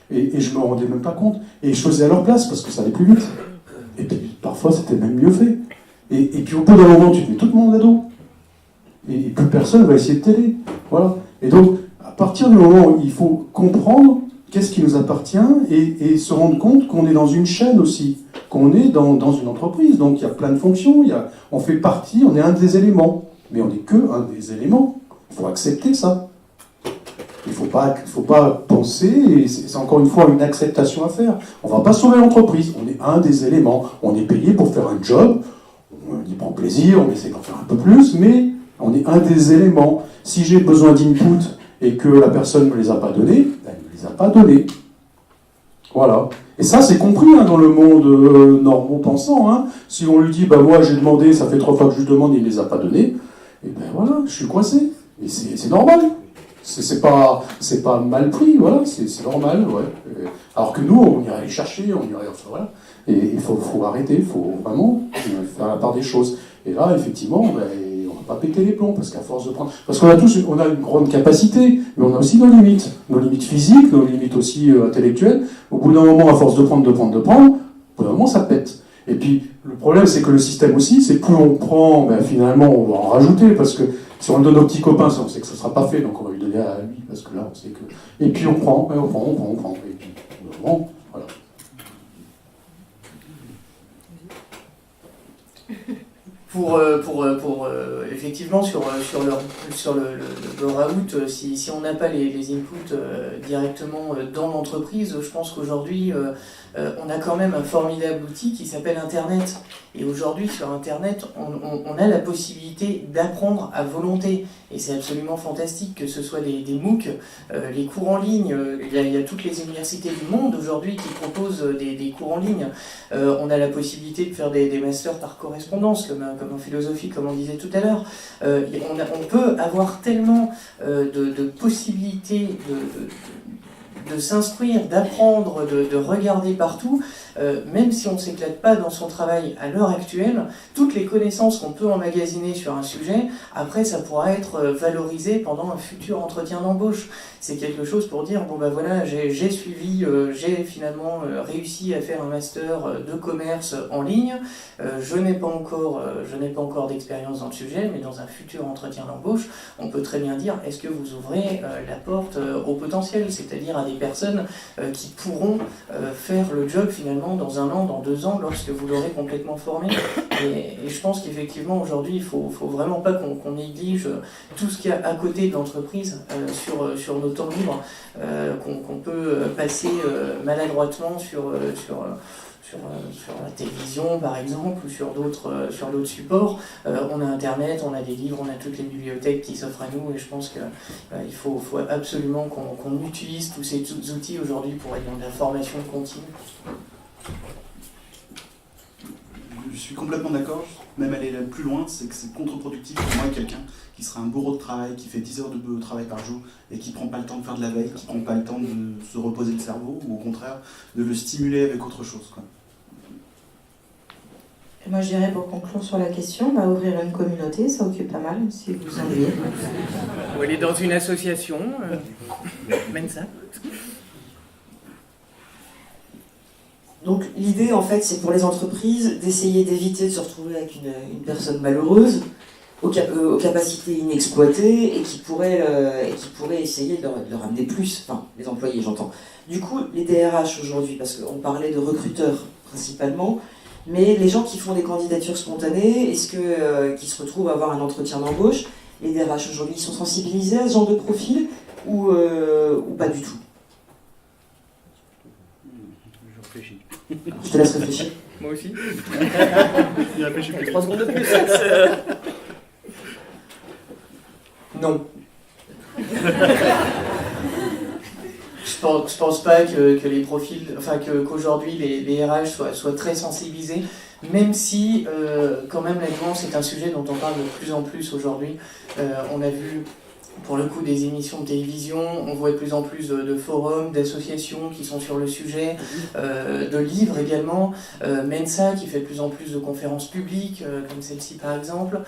Et je me rendais même pas compte. Et je faisais à leur place parce que ça allait plus vite. Et puis parfois c'était même mieux fait. Et puis au bout d'un moment, tu te mets tout le monde à dos. Et plus personne va essayer de t'aider. Voilà. Et donc, à partir du moment où il faut comprendre qu'est-ce qui nous appartient et se rendre compte qu'on est dans une chaîne aussi, qu'on est dans une entreprise. Donc il y a plein de fonctions, on fait partie, on est un des éléments. Mais on n'est que un des éléments. Il faut accepter ça. Il ne faut pas penser, et c'est encore une fois une acceptation à faire. On ne va pas sauver l'entreprise, on est un des éléments. On est payé pour faire un job, on y prend plaisir, on essaie d'en faire un peu plus, mais on est un des éléments. Si j'ai besoin d'input et que la personne ne me les a pas donnés, elle ne me les a pas donnés. Voilà. Et ça, c'est compris dans le monde normaux-pensant. Si on lui dit, moi j'ai demandé, ça fait 3 fois que je lui demande, il ne les a pas donnés, et ben voilà, je suis coincé. Et c'est normal. C'est pas mal pris, voilà, c'est normal, ouais. Alors que nous, on irait les chercher, enfin voilà. Et il faut arrêter, il faut vraiment faire la part des choses. Et là, effectivement, on va pas péter les plombs, parce qu'à force de prendre... Parce qu'on a tous on a une grande capacité, mais on a aussi nos limites physiques, nos limites aussi intellectuelles. Au bout d'un moment, à force de prendre, au bout d'un moment, ça pète. Et puis, le problème, c'est que le système aussi, c'est plus on prend, finalement, on va en rajouter, parce que si on le donne aux petits copains, on sait que ça ne sera pas fait, donc on va lui donner à lui, parce que là, on sait que... Et puis on prend, et on prend, et puis, bon, voilà. Pour effectivement sur le burn-out, si on n'a pas les inputs directement dans l'entreprise, je pense qu'aujourd'hui on a quand même un formidable outil qui s'appelle Internet. Et aujourd'hui sur Internet, on a la possibilité d'apprendre à volonté. Et c'est absolument fantastique, que ce soit des MOOC, les cours en ligne. Il y a toutes les universités du monde aujourd'hui qui proposent des cours en ligne. On a la possibilité de faire des masters par correspondance, comme en philosophie, comme on disait tout à l'heure. On peut avoir tellement de possibilités de s'instruire, d'apprendre, de regarder partout, même si on ne s'éclate pas dans son travail à l'heure actuelle, toutes les connaissances qu'on peut emmagasiner sur un sujet, après ça pourra être valorisé pendant un futur entretien d'embauche. C'est quelque chose pour dire, voilà, j'ai suivi, j'ai finalement réussi à faire un master de commerce en ligne, je n'ai pas encore d'expérience dans le sujet, mais dans un futur entretien d'embauche, on peut très bien dire, est-ce que vous ouvrez la porte au potentiel, c'est-à-dire à des personnes qui pourront faire le job finalement dans 1 an, dans 2 ans, lorsque vous l'aurez complètement formé. Et je pense qu'effectivement aujourd'hui, il faut vraiment pas qu'on néglige tout ce qu'il y a à côté de l'entreprise sur nos temps libres, qu'on peut passer maladroitement sur la télévision par exemple, ou sur d'autres supports. On a Internet, on a des livres, on a toutes les bibliothèques qui s'offrent à nous, et je pense qu'il faut absolument qu'on utilise tous ces outils aujourd'hui pour aller dans de la formation continue. Je suis complètement d'accord, même aller plus loin, c'est que c'est contre-productif pour moi quelqu'un qui sera un bourreau de travail, qui fait 10 heures de travail par jour et qui ne prend pas le temps de faire de la veille, qui ne prend pas le temps de se reposer le cerveau, ou au contraire de le stimuler avec autre chose, quoi. Et moi je dirais, pour conclure sur la question, ouvrir une communauté, ça occupe pas mal, si vous en voulez. Ou aller dans une association, Mensa. Donc l'idée en fait c'est pour les entreprises d'essayer d'éviter de se retrouver avec une personne malheureuse, aux capacités inexploitées et qui pourrait essayer de leur amener plus, enfin les employés j'entends. Du coup les DRH aujourd'hui, parce qu'on parlait de recruteurs principalement, mais les gens qui font des candidatures spontanées, est-ce que qui se retrouvent à avoir un entretien d'embauche, les DRH aujourd'hui ils sont sensibilisés à ce genre de profil ou pas du tout? Je réfléchis. Alors, je te laisse réfléchir. Moi aussi. Il réfléchit plus. 3 secondes de plus. Non. Je pense pas que les profils, enfin qu'aujourd'hui les RH soient très sensibilisés, même si quand même la nuance est un sujet dont on parle de plus en plus aujourd'hui. On a vu pour le coup des émissions de télévision, on voit de plus en plus de forums, d'associations qui sont sur le sujet, de livres également, Mensa qui fait de plus en plus de conférences publiques, comme celle-ci par exemple.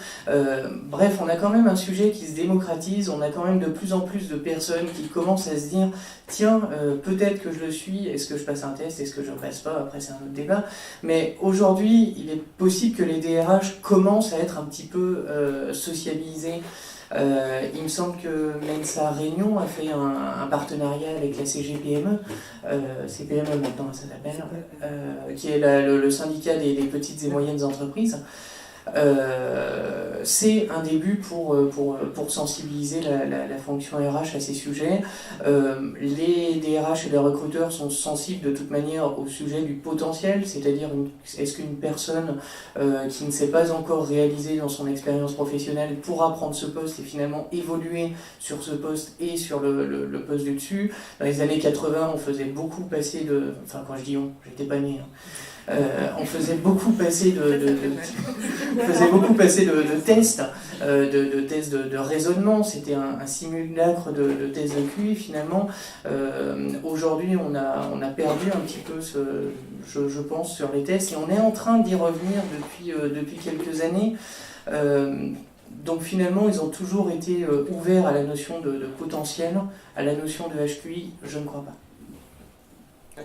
Bref, on a quand même un sujet qui se démocratise, on a quand même de plus en plus de personnes qui commencent à se dire tiens, peut-être que je le suis, est-ce que je passe un test, est-ce que je ne passe pas, après c'est un autre débat. Mais aujourd'hui, il est possible que les DRH commencent à être un petit peu sociabilisés. Il me semble que Mensa Réunion a fait un partenariat avec la CGPME, CPME maintenant ça s'appelle, qui est le syndicat des petites et moyennes entreprises. C'est un début pour sensibiliser la fonction RH à ces sujets. Les DRH et les recruteurs sont sensibles de toute manière au sujet du potentiel, c'est-à-dire est-ce qu'une personne qui ne s'est pas encore réalisée dans son expérience professionnelle pourra prendre ce poste et finalement évoluer sur ce poste et sur le poste du dessus. Dans les années 80, on faisait beaucoup passer de... Enfin, quand je dis on, j'étais pas né, hein. On faisait beaucoup passer de tests, de tests de raisonnement. C'était un simulacre de tests de QI finalement. Aujourd'hui, on a perdu un petit peu, je pense, sur les tests et on est en train d'y revenir depuis quelques années. Donc finalement, ils ont toujours été ouverts à la notion de potentiel, à la notion de HQI, je ne crois pas.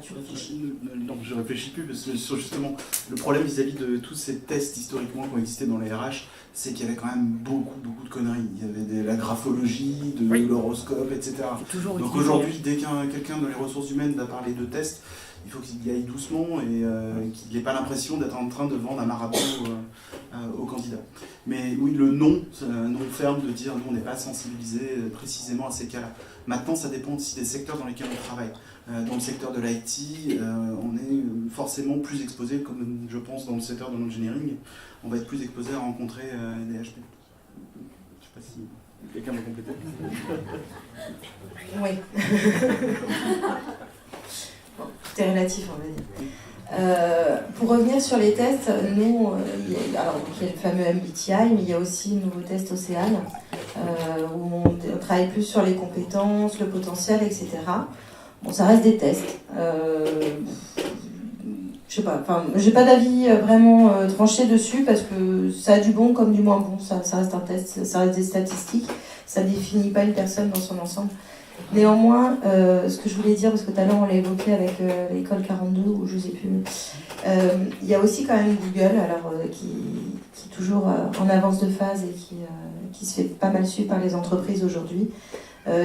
Tu réfléchis. Non, je réfléchis plus parce que justement le problème vis-à-vis de tous ces tests historiquement qui ont existé dans les RH, c'est qu'il y avait quand même beaucoup de conneries. Il y avait la graphologie, l'horoscope, etc. Donc aujourd'hui, dès quelqu'un dans les ressources humaines va parler de tests, il faut qu'il y aille doucement et qu'il n'ait pas l'impression d'être en train de vendre un marabout aux candidats. Mais oui, le non ferme de dire nous on n'est pas sensibilisé précisément à ces cas-là. Maintenant, ça dépend aussi des secteurs dans lesquels on travaille. Dans le secteur de l'IT, on est forcément plus exposé, comme je pense dans le secteur de l'engineering, on va être plus exposé à rencontrer des HP. Je ne sais pas si quelqu'un va compléter. Oui. Bon, tout est relatif, on va dire. Pour revenir sur les tests, nous, il y a le fameux MBTI, mais il y a aussi le nouveau test Océane, où on travaille plus sur les compétences, le potentiel, etc. Bon, ça reste des tests. Je sais pas, enfin, j'ai pas d'avis vraiment tranché dessus parce que ça a du bon comme du moins bon. Ça reste un test, ça reste des statistiques. Ça définit pas une personne dans son ensemble. Néanmoins, ce que je voulais dire, parce que tout à l'heure on l'a évoqué avec l'école 42 ou je sais plus, il y a aussi quand même Google, alors qui est toujours en avance de phase et qui se fait pas mal suivre par les entreprises aujourd'hui.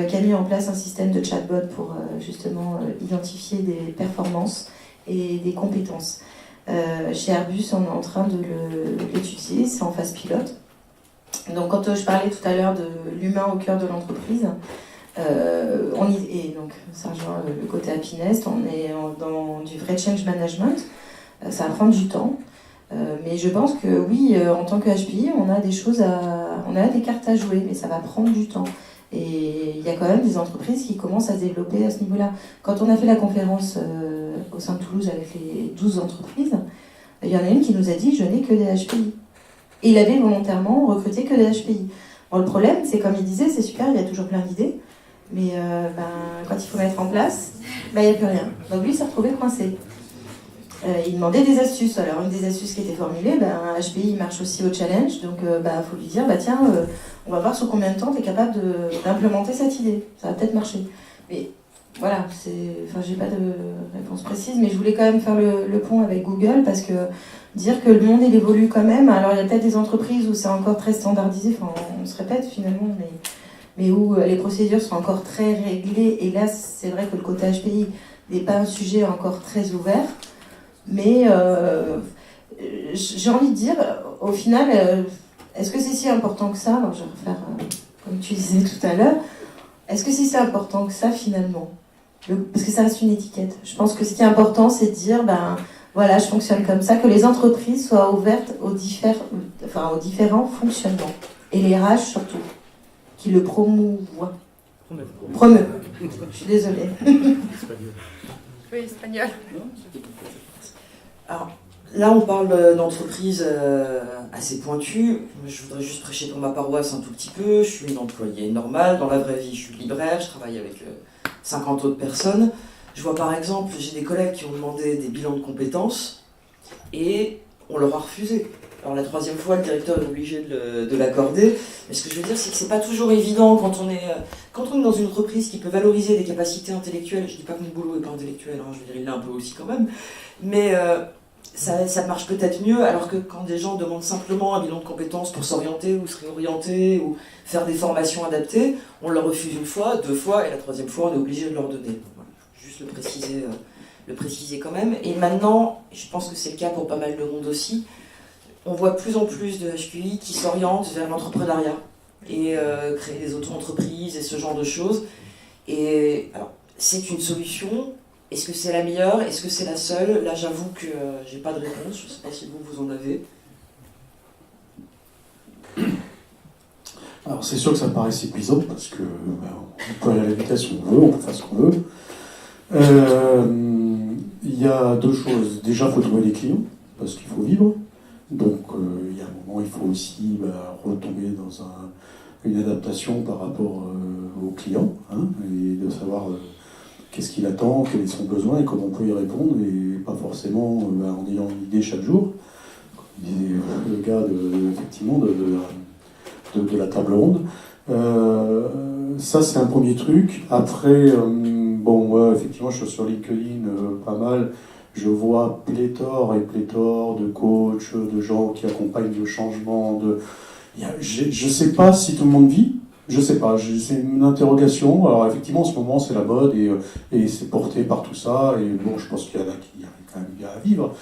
Qui a mis en place un système de chatbot pour justement identifier des performances et des compétences. Chez Airbus, on est en train de l'étudier, c'est en phase pilote. Donc quand je parlais tout à l'heure de l'humain au cœur de l'entreprise, et donc ça rejoint le côté happiness, on est dans du vrai change management, ça va prendre du temps. Mais je pense que oui, en tant que HPI, on a des cartes à jouer, mais ça va prendre du temps. Et il y a quand même des entreprises qui commencent à se développer à ce niveau-là. Quand on a fait la conférence au sein de Toulouse avec les 12 entreprises, il y en a une qui nous a dit « je n'ai que des HPI ». Et il avait volontairement recruté que des HPI. Bon, le problème, c'est comme il disait, c'est super, il y a toujours plein d'idées, mais quand il faut mettre en place, il n'y a plus rien. Donc lui, il s'est retrouvé coincé. Il demandait des astuces. Alors une des astuces qui était formulée, un HPI marche aussi au challenge, donc faut lui dire tiens, on va voir sur combien de temps tu es capable d'implémenter cette idée. Ça va peut-être marcher. Mais voilà, enfin, j'ai pas de réponse précise, mais je voulais quand même faire le pont avec Google parce que dire que le monde il évolue quand même. Alors il y a peut-être des entreprises où c'est encore très standardisé, enfin on se répète finalement, mais où les procédures sont encore très réglées. Et là, c'est vrai que le quota HPI n'est pas un sujet encore très ouvert, mais j'ai envie de dire, au final, est-ce que c'est si important que ça? Alors je vais refaire comme tu disais tout à l'heure. Est-ce que c'est si important que ça finalement? Parce que ça reste une étiquette. Je pense que ce qui est important, c'est de dire, ben voilà, je fonctionne comme ça, que les entreprises soient ouvertes aux différents fonctionnements. Et les RH surtout, qui le promouvoient. Promeut. Je suis désolée. Oui, espagnol. Alors, là, on parle d'entreprises assez pointues. Je voudrais juste prêcher pour ma paroisse un tout petit peu. Je suis une employée normale. Dans la vraie vie, je suis libraire. Je travaille avec 50 autres personnes. Je vois par exemple, j'ai des collègues qui ont demandé des bilans de compétences et on leur a refusé. Alors la troisième fois, le directeur est obligé de l'accorder. Mais ce que je veux dire, c'est que c'est pas toujours évident quand on est dans une entreprise qui peut valoriser des capacités intellectuelles. Je dis pas que mon boulot est pas intellectuel, hein, je veux dire, il l'est un peu aussi quand même. Mais ça marche peut-être mieux, alors que quand des gens demandent simplement un bilan de compétences pour s'orienter ou se réorienter ou faire des formations adaptées, on leur refuse une fois, deux fois, et la troisième fois, on est obligé de leur donner. Voilà, juste le préciser quand même. Et maintenant, je pense que c'est le cas pour pas mal de monde aussi, on voit de plus en plus de HQI qui s'orientent vers l'entrepreneuriat et créer des auto-entreprises et ce genre de choses. Et alors, c'est une solution. Est-ce que c'est la meilleure? Est-ce que c'est la seule? Là, j'avoue que j'ai pas de réponse. Je ne sais pas si vous en avez. Alors, c'est sûr que ça paraît épuisant parce que on peut aller à la vitesse où on veut, on peut faire ce qu'on veut. Il y a deux choses. Déjà, il faut trouver des clients parce qu'il faut vivre. Donc, il y a un moment, il faut aussi retomber dans une adaptation par rapport au client, hein, et de savoir qu'est-ce qu'il attend, quels sont ses besoins et comment on peut y répondre, et pas forcément en ayant une idée chaque jour. Comme disait le gars effectivement de la table ronde. Ça, c'est un premier truc. Après, effectivement, je suis sur LinkedIn pas mal. Je vois pléthore et pléthore de coachs, de gens qui accompagnent le changement. Je ne sais pas si tout le monde vit. Je ne sais pas. C'est une interrogation. Alors effectivement, en ce moment, c'est la mode et c'est porté par tout ça. Et bon, je pense qu'il y en a qui arrivent quand même bien à vivre.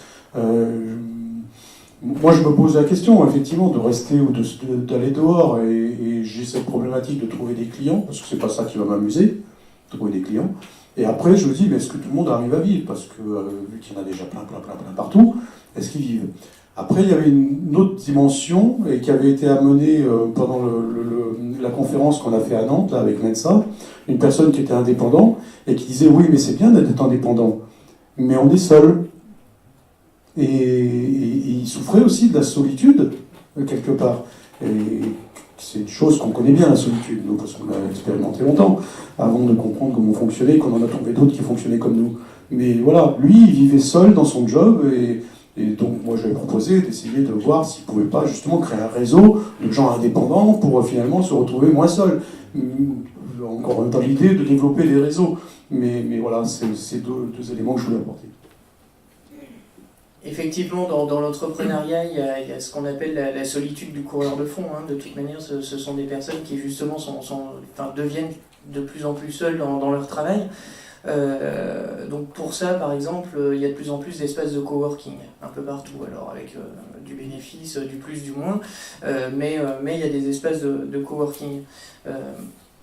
Moi, je me pose la question, effectivement, de rester ou d'aller dehors. Et j'ai cette problématique de trouver des clients, parce que c'est pas ça qui va m'amuser, trouver des clients. Et après, je me dis, mais est-ce que tout le monde arrive à vivre? Parce que, vu qu'il y en a déjà plein partout, est-ce qu'ils vivent? Après, il y avait une autre dimension, et qui avait été amenée pendant la conférence qu'on a fait à Nantes, là, avec Mensa, une personne qui était indépendant, et qui disait, oui, mais c'est bien d'être indépendant, mais on est seul. Et il souffrait aussi de la solitude, quelque part. Et c'est une chose qu'on connaît bien, la solitude, nous, parce qu'on l'a expérimenté longtemps, avant de comprendre comment on fonctionnait, qu'on en a trouvé d'autres qui fonctionnaient comme nous. Mais voilà, lui, il vivait seul dans son job, et donc moi, je lui ai proposé d'essayer de voir s'il ne pouvait pas justement créer un réseau de gens indépendants pour finalement se retrouver moins seul. Encore dans l'idée de développer des réseaux. Mais voilà, c'est deux éléments que je voulais apporter. Effectivement, dans l'entrepreneuriat, il y a ce qu'on appelle la solitude du coureur de fond. Hein. De toute manière, ce sont des personnes qui justement deviennent de plus en plus seules dans leur travail. Donc pour ça, par exemple, il y a de plus en plus d'espaces de coworking un peu partout, alors avec du bénéfice, du plus, du moins, mais il y a des espaces de coworking.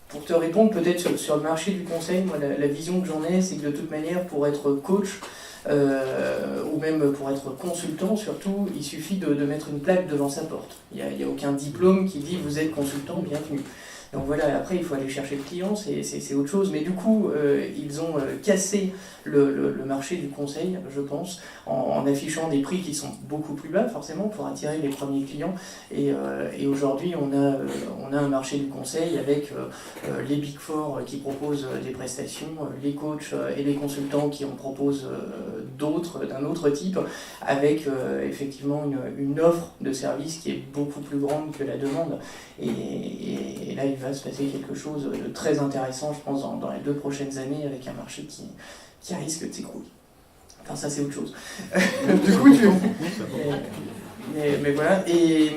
Pour te répondre peut-être sur le marché du conseil, moi, la vision que j'en ai, c'est que de toute manière, pour être coach, ou même pour être consultant surtout, il suffit de mettre une plaque devant sa porte. Il n'y a aucun diplôme qui dit vous êtes consultant, bienvenue. Donc voilà, après il faut aller chercher le client, c'est autre chose. Mais du coup, ils ont cassé le marché du conseil, je pense, en affichant des prix qui sont beaucoup plus bas, forcément, pour attirer les premiers clients. Et aujourd'hui, on a un marché du conseil avec les Big Four qui proposent des prestations, les coachs et les consultants qui en proposent d'autres, d'un autre type, avec effectivement une offre de service qui est beaucoup plus grande que la demande. Et là, il va se passer quelque chose de très intéressant, je pense, dans les 2 prochaines années, avec un marché qui risque de s'écrouler. Enfin, ça, c'est autre chose. Du coup, mais voilà. Et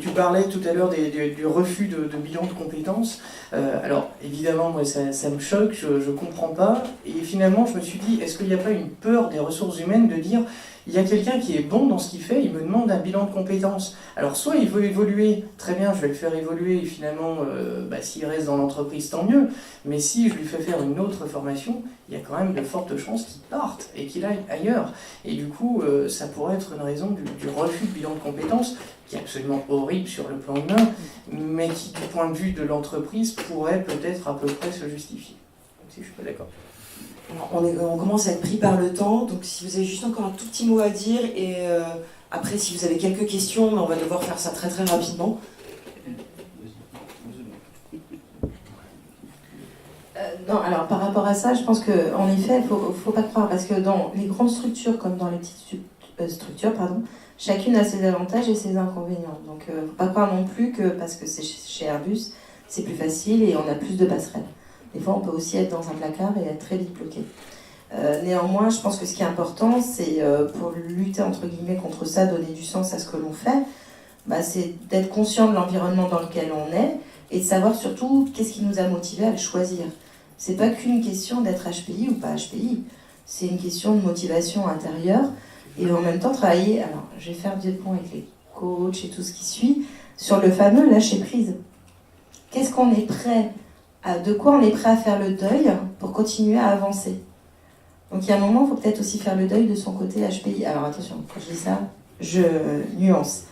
tu parlais tout à l'heure du refus de bilan de compétences. Alors, évidemment, moi, ça me choque, je ne comprends pas. Et finalement, je me suis dit, est-ce qu'il n'y a pas une peur des ressources humaines de dire, il y a quelqu'un qui est bon dans ce qu'il fait, il me demande un bilan de compétences. Alors, soit il veut évoluer, très bien, je vais le faire évoluer, et finalement, s'il reste dans l'entreprise, tant mieux. Mais si je lui fais faire une autre formation, il y a quand même de fortes chances qu'il parte et qu'il aille ailleurs. Et du coup, ça pourrait être une raison du refus de bilan de compétences, qui est absolument horrible sur le plan humain, mais qui, du point de vue de l'entreprise, pourrait peut-être à peu près se justifier. Donc, si je suis pas d'accord. Alors, on commence à être pris par le temps, donc si vous avez juste encore un tout petit mot à dire, et après, si vous avez quelques questions, on va devoir faire ça très très rapidement. Non, alors par rapport à ça, je pense qu'en effet, il ne faut pas croire, parce que dans les grandes structures comme dans les petites structures, chacune a ses avantages et ses inconvénients. Donc il ne faut pas croire non plus que parce que c'est chez Airbus, c'est plus facile et on a plus de passerelles. Des fois, on peut aussi être dans un placard et être très vite bloqué. Néanmoins, je pense que ce qui est important, c'est pour lutter entre guillemets contre ça, donner du sens à ce que l'on fait, c'est d'être conscient de l'environnement dans lequel on est et de savoir surtout qu'est-ce qui nous a motivés à le choisir. C'est pas qu'une question d'être HPI ou pas HPI, c'est une question de motivation intérieure et en même temps travailler. Alors, je vais faire des points avec les coachs et tout ce qui suit sur le fameux lâcher prise. Qu'est-ce qu'on est prêt de quoi on est prêt à faire le deuil pour continuer à avancer. Donc il y a un moment, il faut peut-être aussi faire le deuil de son côté HPI. Alors attention, quand je dis ça, je nuance.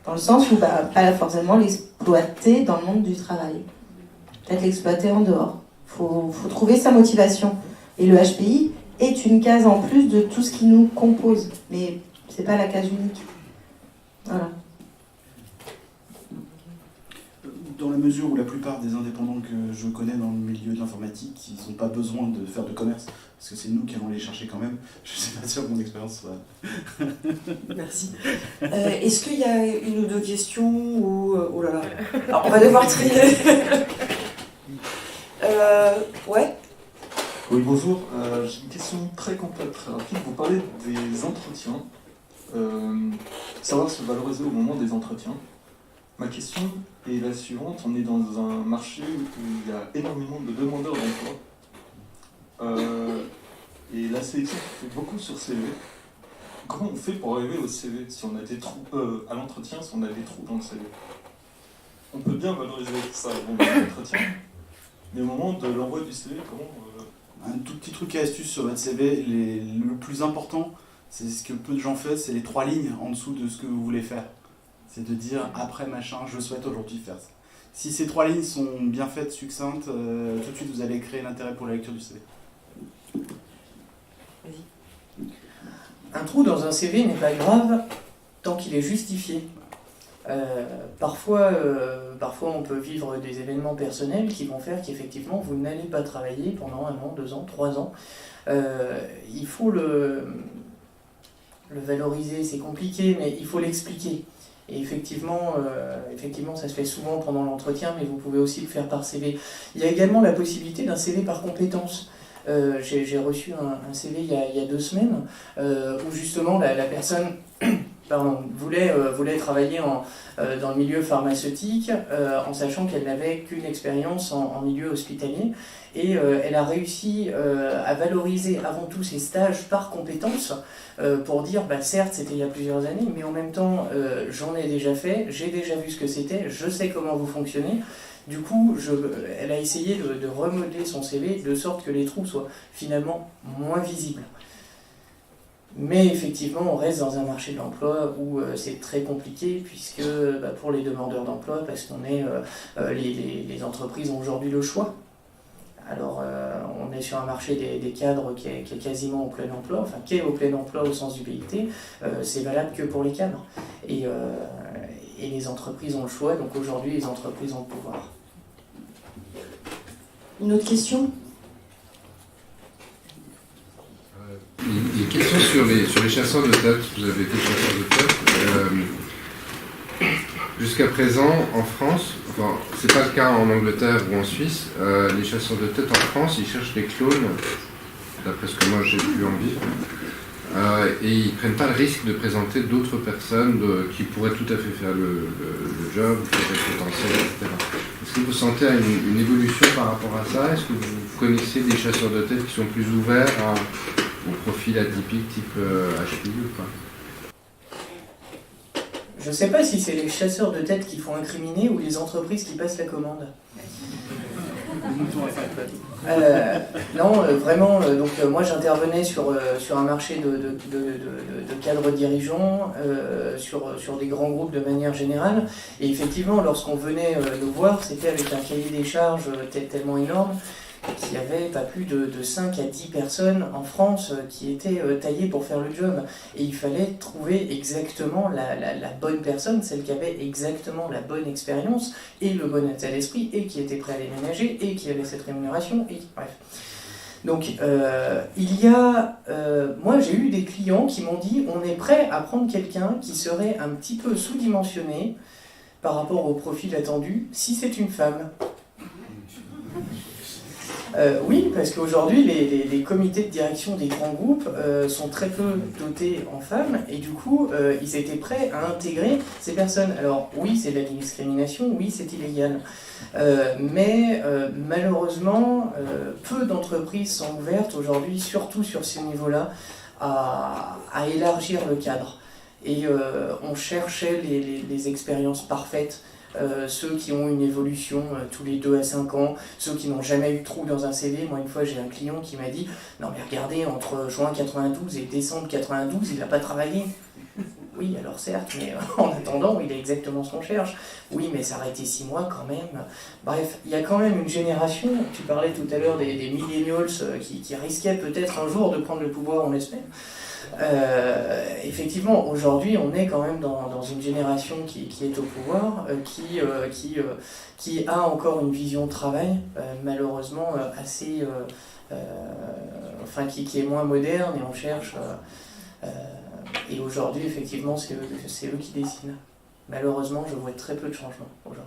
Dans le sens où pas forcément l'exploiter dans le monde du travail. Peut-être l'exploiter en dehors. Il faut trouver sa motivation. Et le HPI est une case en plus de tout ce qui nous compose. Mais c'est pas la case unique. Voilà. Dans la mesure où la plupart des indépendants que je connais dans le milieu de l'informatique, ils n'ont pas besoin de faire de commerce, parce que c'est nous qui allons les chercher quand même. Je ne suis pas sûr que mon expérience soit... Merci. Est-ce qu'il y a une ou deux questions ou... oh là là. Alors, on va devoir trier. Ouais. Oui, bonjour. J'ai une question très complète, très rapide. Vous parlez des entretiens. Savoir se valoriser au moment des entretiens. Ma question est la suivante. On est dans un marché où il y a énormément de demandeurs d'emploi. Et la sélection fait beaucoup sur CV. Comment on fait pour arriver au CV si on a des trous à l'entretien, si on a des trous dans le CV? On peut bien valoriser ça au moment de l'entretien, mais au moment de l'envoi du CV, comment... Un tout petit truc et astuce sur votre CV, le plus important, c'est ce que peu de gens font, c'est les 3 lignes en dessous de ce que vous voulez faire. C'est de dire après machin, je souhaite aujourd'hui faire ça. Si ces 3 lignes sont bien faites, succinctes, tout de suite vous allez créer l'intérêt pour la lecture du CV. Vas-y. Un trou dans un CV n'est pas grave tant qu'il est justifié. Parfois, on peut vivre des événements personnels qui vont faire qu'effectivement vous n'allez pas travailler pendant 1 an, 2 ans, 3 ans. Il faut le valoriser, c'est compliqué, mais il faut l'expliquer. Et effectivement, ça se fait souvent pendant l'entretien, mais vous pouvez aussi le faire par CV. Il y a également la possibilité d'un CV par compétence. J'ai reçu un CV il y a 2 semaines où justement la personne voulait travailler dans le milieu pharmaceutique en sachant qu'elle n'avait qu'une expérience en milieu hospitalier. Et elle a réussi à valoriser avant tout ses stages par compétences pour dire, certes, c'était il y a plusieurs années, mais en même temps, j'en ai déjà fait, j'ai déjà vu ce que c'était, je sais comment vous fonctionnez. Du coup, elle a essayé de remodeler son CV de sorte que les trous soient finalement moins visibles. Mais effectivement, on reste dans un marché de l'emploi où c'est très compliqué, puisque pour les demandeurs d'emploi, parce qu'on est les entreprises ont aujourd'hui le choix. Alors, on est sur un marché des cadres qui est quasiment au plein emploi, enfin qui est au plein emploi au sens du BIT, c'est valable que pour les cadres. Et les entreprises ont le choix, donc aujourd'hui, les entreprises ont le pouvoir. Une autre question ? Une question sur les chasseurs de tête. Vous avez été chasseur de tête. Jusqu'à présent, en France, enfin, c'est pas le cas en Angleterre ou en Suisse, les chasseurs de tête en France, ils cherchent des clones, d'après ce que moi j'ai pu en vivre, et ils prennent pas le risque de présenter d'autres personnes qui pourraient tout à fait faire le job, qui auraient le potentiel, etc. Est-ce que vous sentez une évolution par rapport à ça? Est-ce que vous connaissez des chasseurs de tête qui sont plus ouverts au profil atypique type HPI ou pas? Je ne sais pas si c'est les chasseurs de tête qui font incriminer ou les entreprises qui passent la commande. Non, vraiment, donc moi j'intervenais sur un marché de cadres dirigeants, sur des grands groupes de manière générale, et effectivement lorsqu'on venait nous voir, c'était avec un cahier des charges tellement énorme qu'il y avait pas plus de 5 à 10 personnes en France qui étaient taillées pour faire le job. Et il fallait trouver exactement la bonne personne, celle qui avait exactement la bonne expérience et le bon état d'esprit, et qui était prêt à les ménager, et qui avait cette rémunération, et bref. Donc, moi j'ai eu des clients qui m'ont dit on est prêt à prendre quelqu'un qui serait un petit peu sous-dimensionné par rapport au profil attendu, si c'est une femme. Oui, parce qu'aujourd'hui, les comités de direction des grands groupes sont très peu dotés en femmes, et du coup, ils étaient prêts à intégrer ces personnes. Alors oui, c'est de la discrimination, oui, c'est illégal. Mais malheureusement, peu d'entreprises sont ouvertes aujourd'hui, surtout sur ces niveaux-là, à élargir le cadre. Et on cherchait les expériences parfaites. Ceux qui ont une évolution tous les 2 à 5 ans, ceux qui n'ont jamais eu de trou dans un CV. Moi, une fois, j'ai un client qui m'a dit « Non, mais regardez, entre juin 92 et décembre 92, il n'a pas travaillé. » Oui, alors certes, mais en attendant, il est exactement ce qu'on cherche. Oui, mais ça aurait été 6 mois quand même. Bref, il y a quand même une génération, tu parlais tout à l'heure des millennials qui risquaient peut-être un jour de prendre le pouvoir, on l'espère. Effectivement, aujourd'hui, on est quand même dans une génération qui est au pouvoir, qui a encore une vision de travail, malheureusement assez, qui est moins moderne, et on cherche. Et aujourd'hui, effectivement, c'est eux qui décident. Malheureusement, je vois très peu de changements aujourd'hui.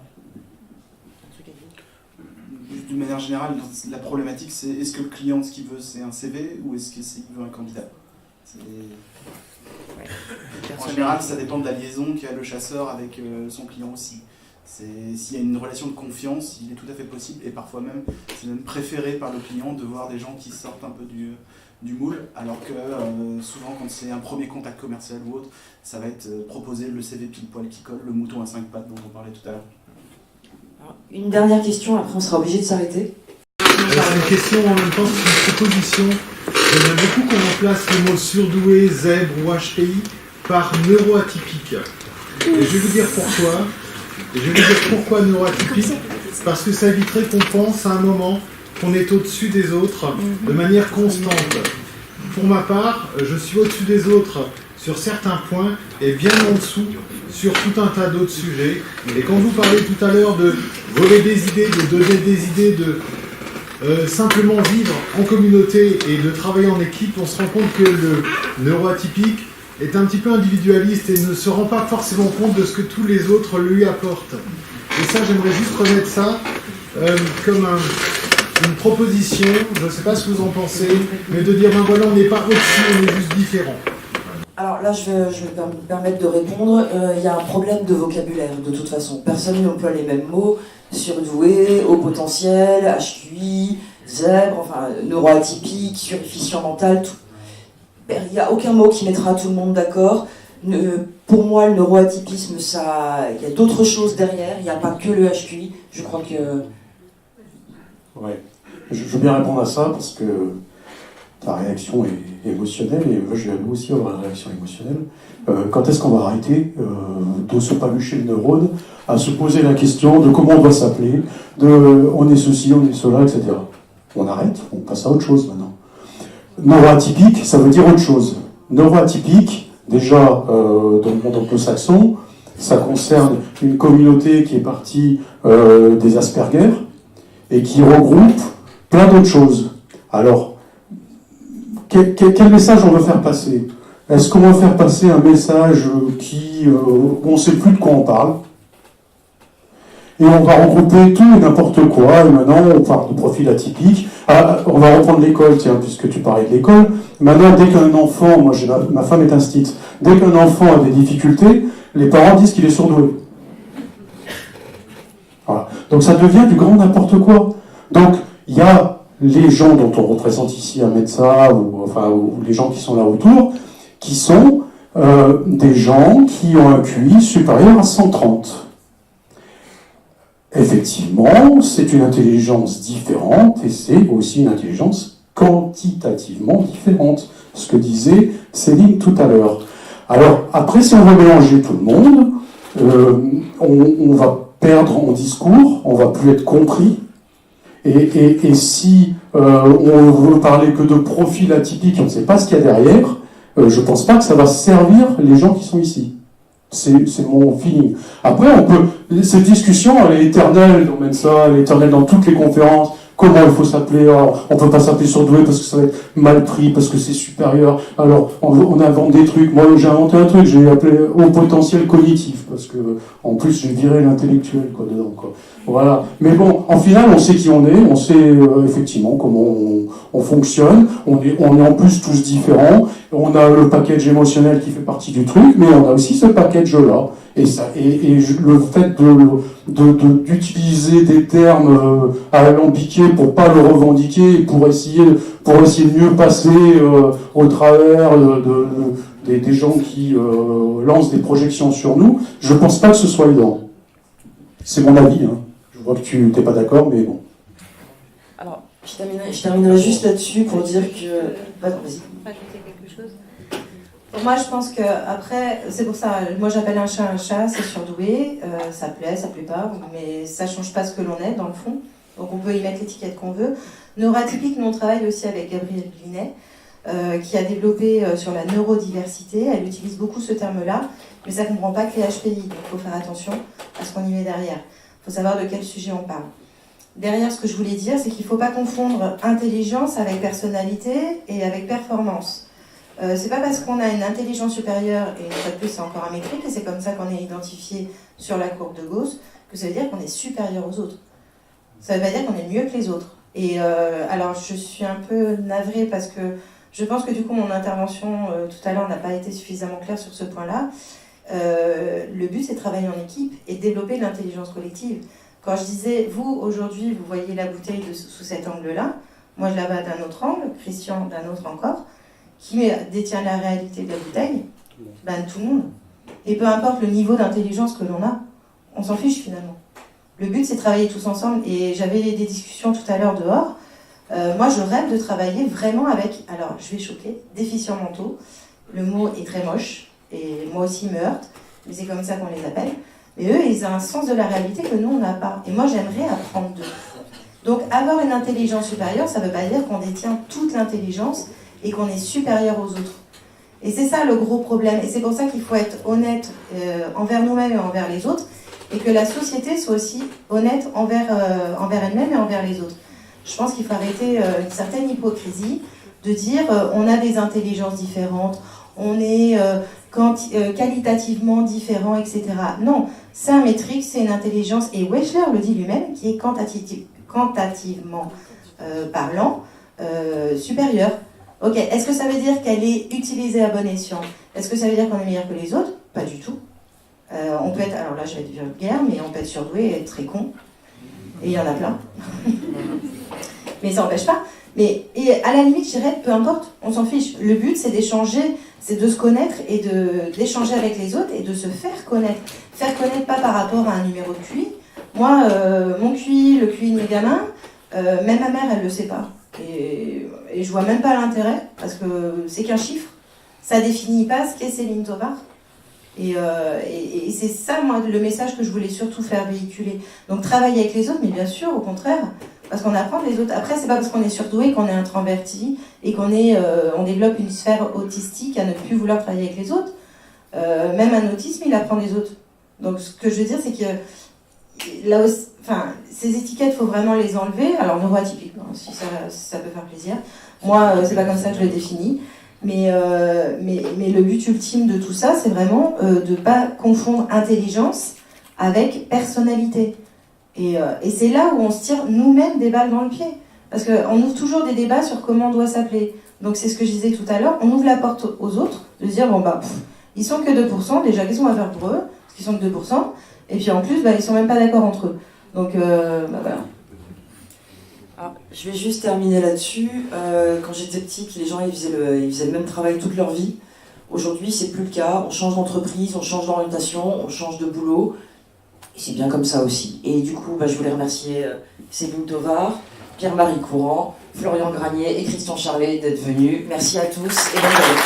D'une manière générale, la problématique, c'est est-ce que le client, ce qu'il veut, c'est un CV ou est-ce qu'il veut un candidat? En général, ça dépend de la liaison qu'a le chasseur avec son client aussi. S'il y a une relation de confiance, il est tout à fait possible, et parfois même, c'est même préféré par le client de voir des gens qui sortent un peu du moule, alors que souvent, quand c'est un premier contact commercial ou autre, ça va être proposer le CV pile poil qui colle, le mouton à 5 pattes dont on parlait tout à l'heure. Une dernière question, après on sera obligé de s'arrêter. C'est une question en même temps, c'est une proposition. J'aimerais beaucoup qu'on remplace le mot surdoué, zèbre ou HPI par neuroatypique. Et je vais vous dire pourquoi. Neuroatypique. Parce que ça éviterait qu'on pense à un moment qu'on est au-dessus des autres de manière constante. Pour ma part, je suis au-dessus des autres sur certains points et bien en dessous sur tout un tas d'autres sujets. Et quand vous parlez tout à l'heure de voler des idées, de donner des idées, de simplement vivre en communauté et de travailler en équipe, on se rend compte que le neuroatypique est un petit peu individualiste et ne se rend pas forcément compte de ce que tous les autres lui apportent. Et ça, j'aimerais juste remettre ça comme une proposition, je ne sais pas ce que vous en pensez, mais de dire, ben voilà, on n'est pas au-dessus, on est juste différent. Alors là, je vais me permettre de répondre. Il y a un problème de vocabulaire, de toute façon. Personne n'emploie les mêmes mots. Surdoué, haut potentiel, HQI, zèbre, enfin, neuroatypique, surefficient mental, tout. Il n'y a aucun mot qui mettra tout le monde d'accord. Pour moi, le neuroatypisme, il y a d'autres choses derrière. Il n'y a pas que le HQI. Je crois que... Ouais. Je veux bien répondre à ça parce que ta réaction est émotionnelle et moi, je vais aussi avoir une réaction émotionnelle. Quand est-ce qu'on va arrêter de se palucher le neurone à se poser la question de comment on va s'appeler, de on est ceci, on est cela, etc. On arrête, on passe à autre chose maintenant. Neuroatypique, ça veut dire autre chose. Neuroatypique, déjà dans le monde anglo-saxon, ça concerne une communauté qui est partie des Asperger et qui regroupe plein d'autres choses. Alors, quel message on veut faire passer? Est-ce qu'on va faire passer un message où on ne sait plus de quoi on parle? Et on va regrouper tout et n'importe quoi, et maintenant on parle de profil atypique. Ah, on va reprendre l'école, tiens, puisque tu parlais de l'école. Maintenant, dès qu'un enfant, moi ma femme est instite, dès qu'un enfant a des difficultés, les parents disent qu'il est surdoué. Voilà. Donc ça devient du grand n'importe quoi. Donc il y a les gens dont on représente ici à Metsa, ou les gens qui sont là autour, qui sont des gens qui ont un QI supérieur à 130. Effectivement, c'est une intelligence différente et c'est aussi une intelligence quantitativement différente. Ce que disait Céline tout à l'heure. Alors, après, si on veut mélanger tout le monde, on va perdre en discours, on va plus être compris. Et si on veut parler que de profil atypique, on ne sait pas ce qu'il y a derrière, je ne pense pas que ça va servir les gens qui sont ici. C'est mon feeling. Après, cette discussion, elle est éternelle dans Mensa, elle est éternelle dans toutes les conférences. Comment il faut s'appeler? Alors, on ne peut pas s'appeler surdoué parce que ça va être mal pris, parce que c'est supérieur. Alors, on invente des trucs. Moi, j'ai inventé un truc, j'ai appelé haut potentiel cognitif, parce que, en plus, j'ai viré l'intellectuel, dedans, Voilà. Mais bon, en final, on sait qui on est, on sait effectivement comment on fonctionne. On est en plus tous différents. On a le package émotionnel qui fait partie du truc, mais on a aussi ce package-là. Et le fait d'utiliser des termes alambiqués pour pas le revendiquer, pour essayer de mieux passer au travers des gens qui lancent des projections sur nous, je pense pas que ce soit évident. C'est mon avis, hein. Je vois que tu n'es pas d'accord, mais bon. Alors, je terminerai juste là-dessus pour dire que... Vas-y. Rajouter quelque chose. Pour moi, je pense que après, c'est pour ça, moi j'appelle un chat, c'est surdoué, ça plaît pas, mais ça change pas ce que l'on est dans le fond. Donc on peut y mettre l'étiquette qu'on veut. Neuroatypique, nous on travaille aussi avec Gabrielle Blinet, qui a développé sur la neurodiversité. Elle utilise beaucoup ce terme-là, mais ça ne comprend pas que les HPI, donc il faut faire attention à ce qu'on y met derrière. Il faut savoir de quel sujet on parle. Derrière, ce que je voulais dire, c'est qu'il ne faut pas confondre intelligence avec personnalité et avec performance. C'est pas parce qu'on a une intelligence supérieure, et une fois de plus c'est encore un métrique, et c'est comme ça qu'on est identifié sur la courbe de Gauss, que ça veut dire qu'on est supérieur aux autres. Ça veut pas dire qu'on est mieux que les autres. Et alors je suis un peu navrée parce que je pense que du coup mon intervention tout à l'heure n'a pas été suffisamment claire sur ce point-là. Le but c'est de travailler en équipe et de développer l'intelligence collective. Quand je disais, vous aujourd'hui vous voyez la bouteille sous cet angle-là, moi je la vois d'un autre angle, Christian d'un autre encore, qui détient la réalité de la bouteille, tout le monde. Et peu importe le niveau d'intelligence que l'on a, on s'en fiche finalement. Le but c'est de travailler tous ensemble, et j'avais des discussions tout à l'heure dehors. Moi je rêve de travailler vraiment avec, alors je vais choquer, déficients mentaux. Le mot est très moche, et moi aussi il me heurte, mais c'est comme ça qu'on les appelle. Mais eux, ils ont un sens de la réalité que nous on n'a pas. Et moi j'aimerais apprendre d'eux. Donc avoir une intelligence supérieure, ça ne veut pas dire qu'on détient toute l'intelligence, et qu'on est supérieur aux autres. Et c'est ça le gros problème. Et c'est pour ça qu'il faut être honnête envers nous-mêmes et envers les autres, et que la société soit aussi honnête envers elle-même et envers les autres. Je pense qu'il faut arrêter une certaine hypocrisie de dire on a des intelligences différentes, on est qualitativement différents, etc. Non, c'est un métrique, c'est une intelligence, et Wechsler le dit lui-même, qui est quantitativement parlant supérieure. Ok, est-ce que ça veut dire qu'elle est utilisée à bon escient? Est-ce que ça veut dire qu'on est meilleur que les autres? Pas du tout. On peut être, alors là je vais être vulgaire, mais on peut être surdoué et être très con. Et il y en a plein. Mais ça n'empêche pas. Et à la limite, je dirais, peu importe, on s'en fiche. Le but, c'est d'échanger, c'est de se connaître et d'échanger avec les autres et de se faire connaître. Faire connaître pas par rapport à un numéro de QI. Moi, mon QI, le QI de mes gamins, même ma mère, elle ne le sait pas. Et je vois même pas l'intérêt, parce que c'est qu'un chiffre. Ça définit pas ce qu'est Céline Tovar. Et c'est ça, moi, le message que je voulais surtout faire véhiculer. Donc travailler avec les autres, mais bien sûr, au contraire, parce qu'on apprend des autres. Après, c'est pas parce qu'on est surdoué qu'on est introverti et qu'on développe une sphère autistique à ne plus vouloir travailler avec les autres. Même un autisme, il apprend des autres. Donc ce que je veux dire, c'est que là aussi, ces étiquettes, il faut vraiment les enlever. Alors neuroatypiquement, si ça peut faire plaisir. Moi, c'est pas comme ça que je le définis. Mais le but ultime de tout ça, c'est vraiment de ne pas confondre intelligence avec personnalité. Et c'est là où on se tire nous-mêmes des balles dans le pied. Parce qu'on ouvre toujours des débats sur comment on doit s'appeler. Donc c'est ce que je disais tout à l'heure, on ouvre la porte aux autres, de se dire, bon bah, ils sont que 2%, déjà qu'est-ce qu'on va faire pour eux, parce qu'ils sont que 2%, et puis en plus, bah, ils sont même pas d'accord entre eux. Donc bah, voilà. Alors, je vais juste terminer là-dessus. Quand j'étais petite, les gens ils faisaient le même travail toute leur vie. Aujourd'hui, c'est plus le cas. On change d'entreprise, on change d'orientation, on change de boulot. Et c'est bien comme ça aussi. Et du coup, bah, je voulais remercier Céline Tovar, Pierre-Marie Courant, Florian Granier et Christian Charlet d'être venus. Merci à tous et bonne journée.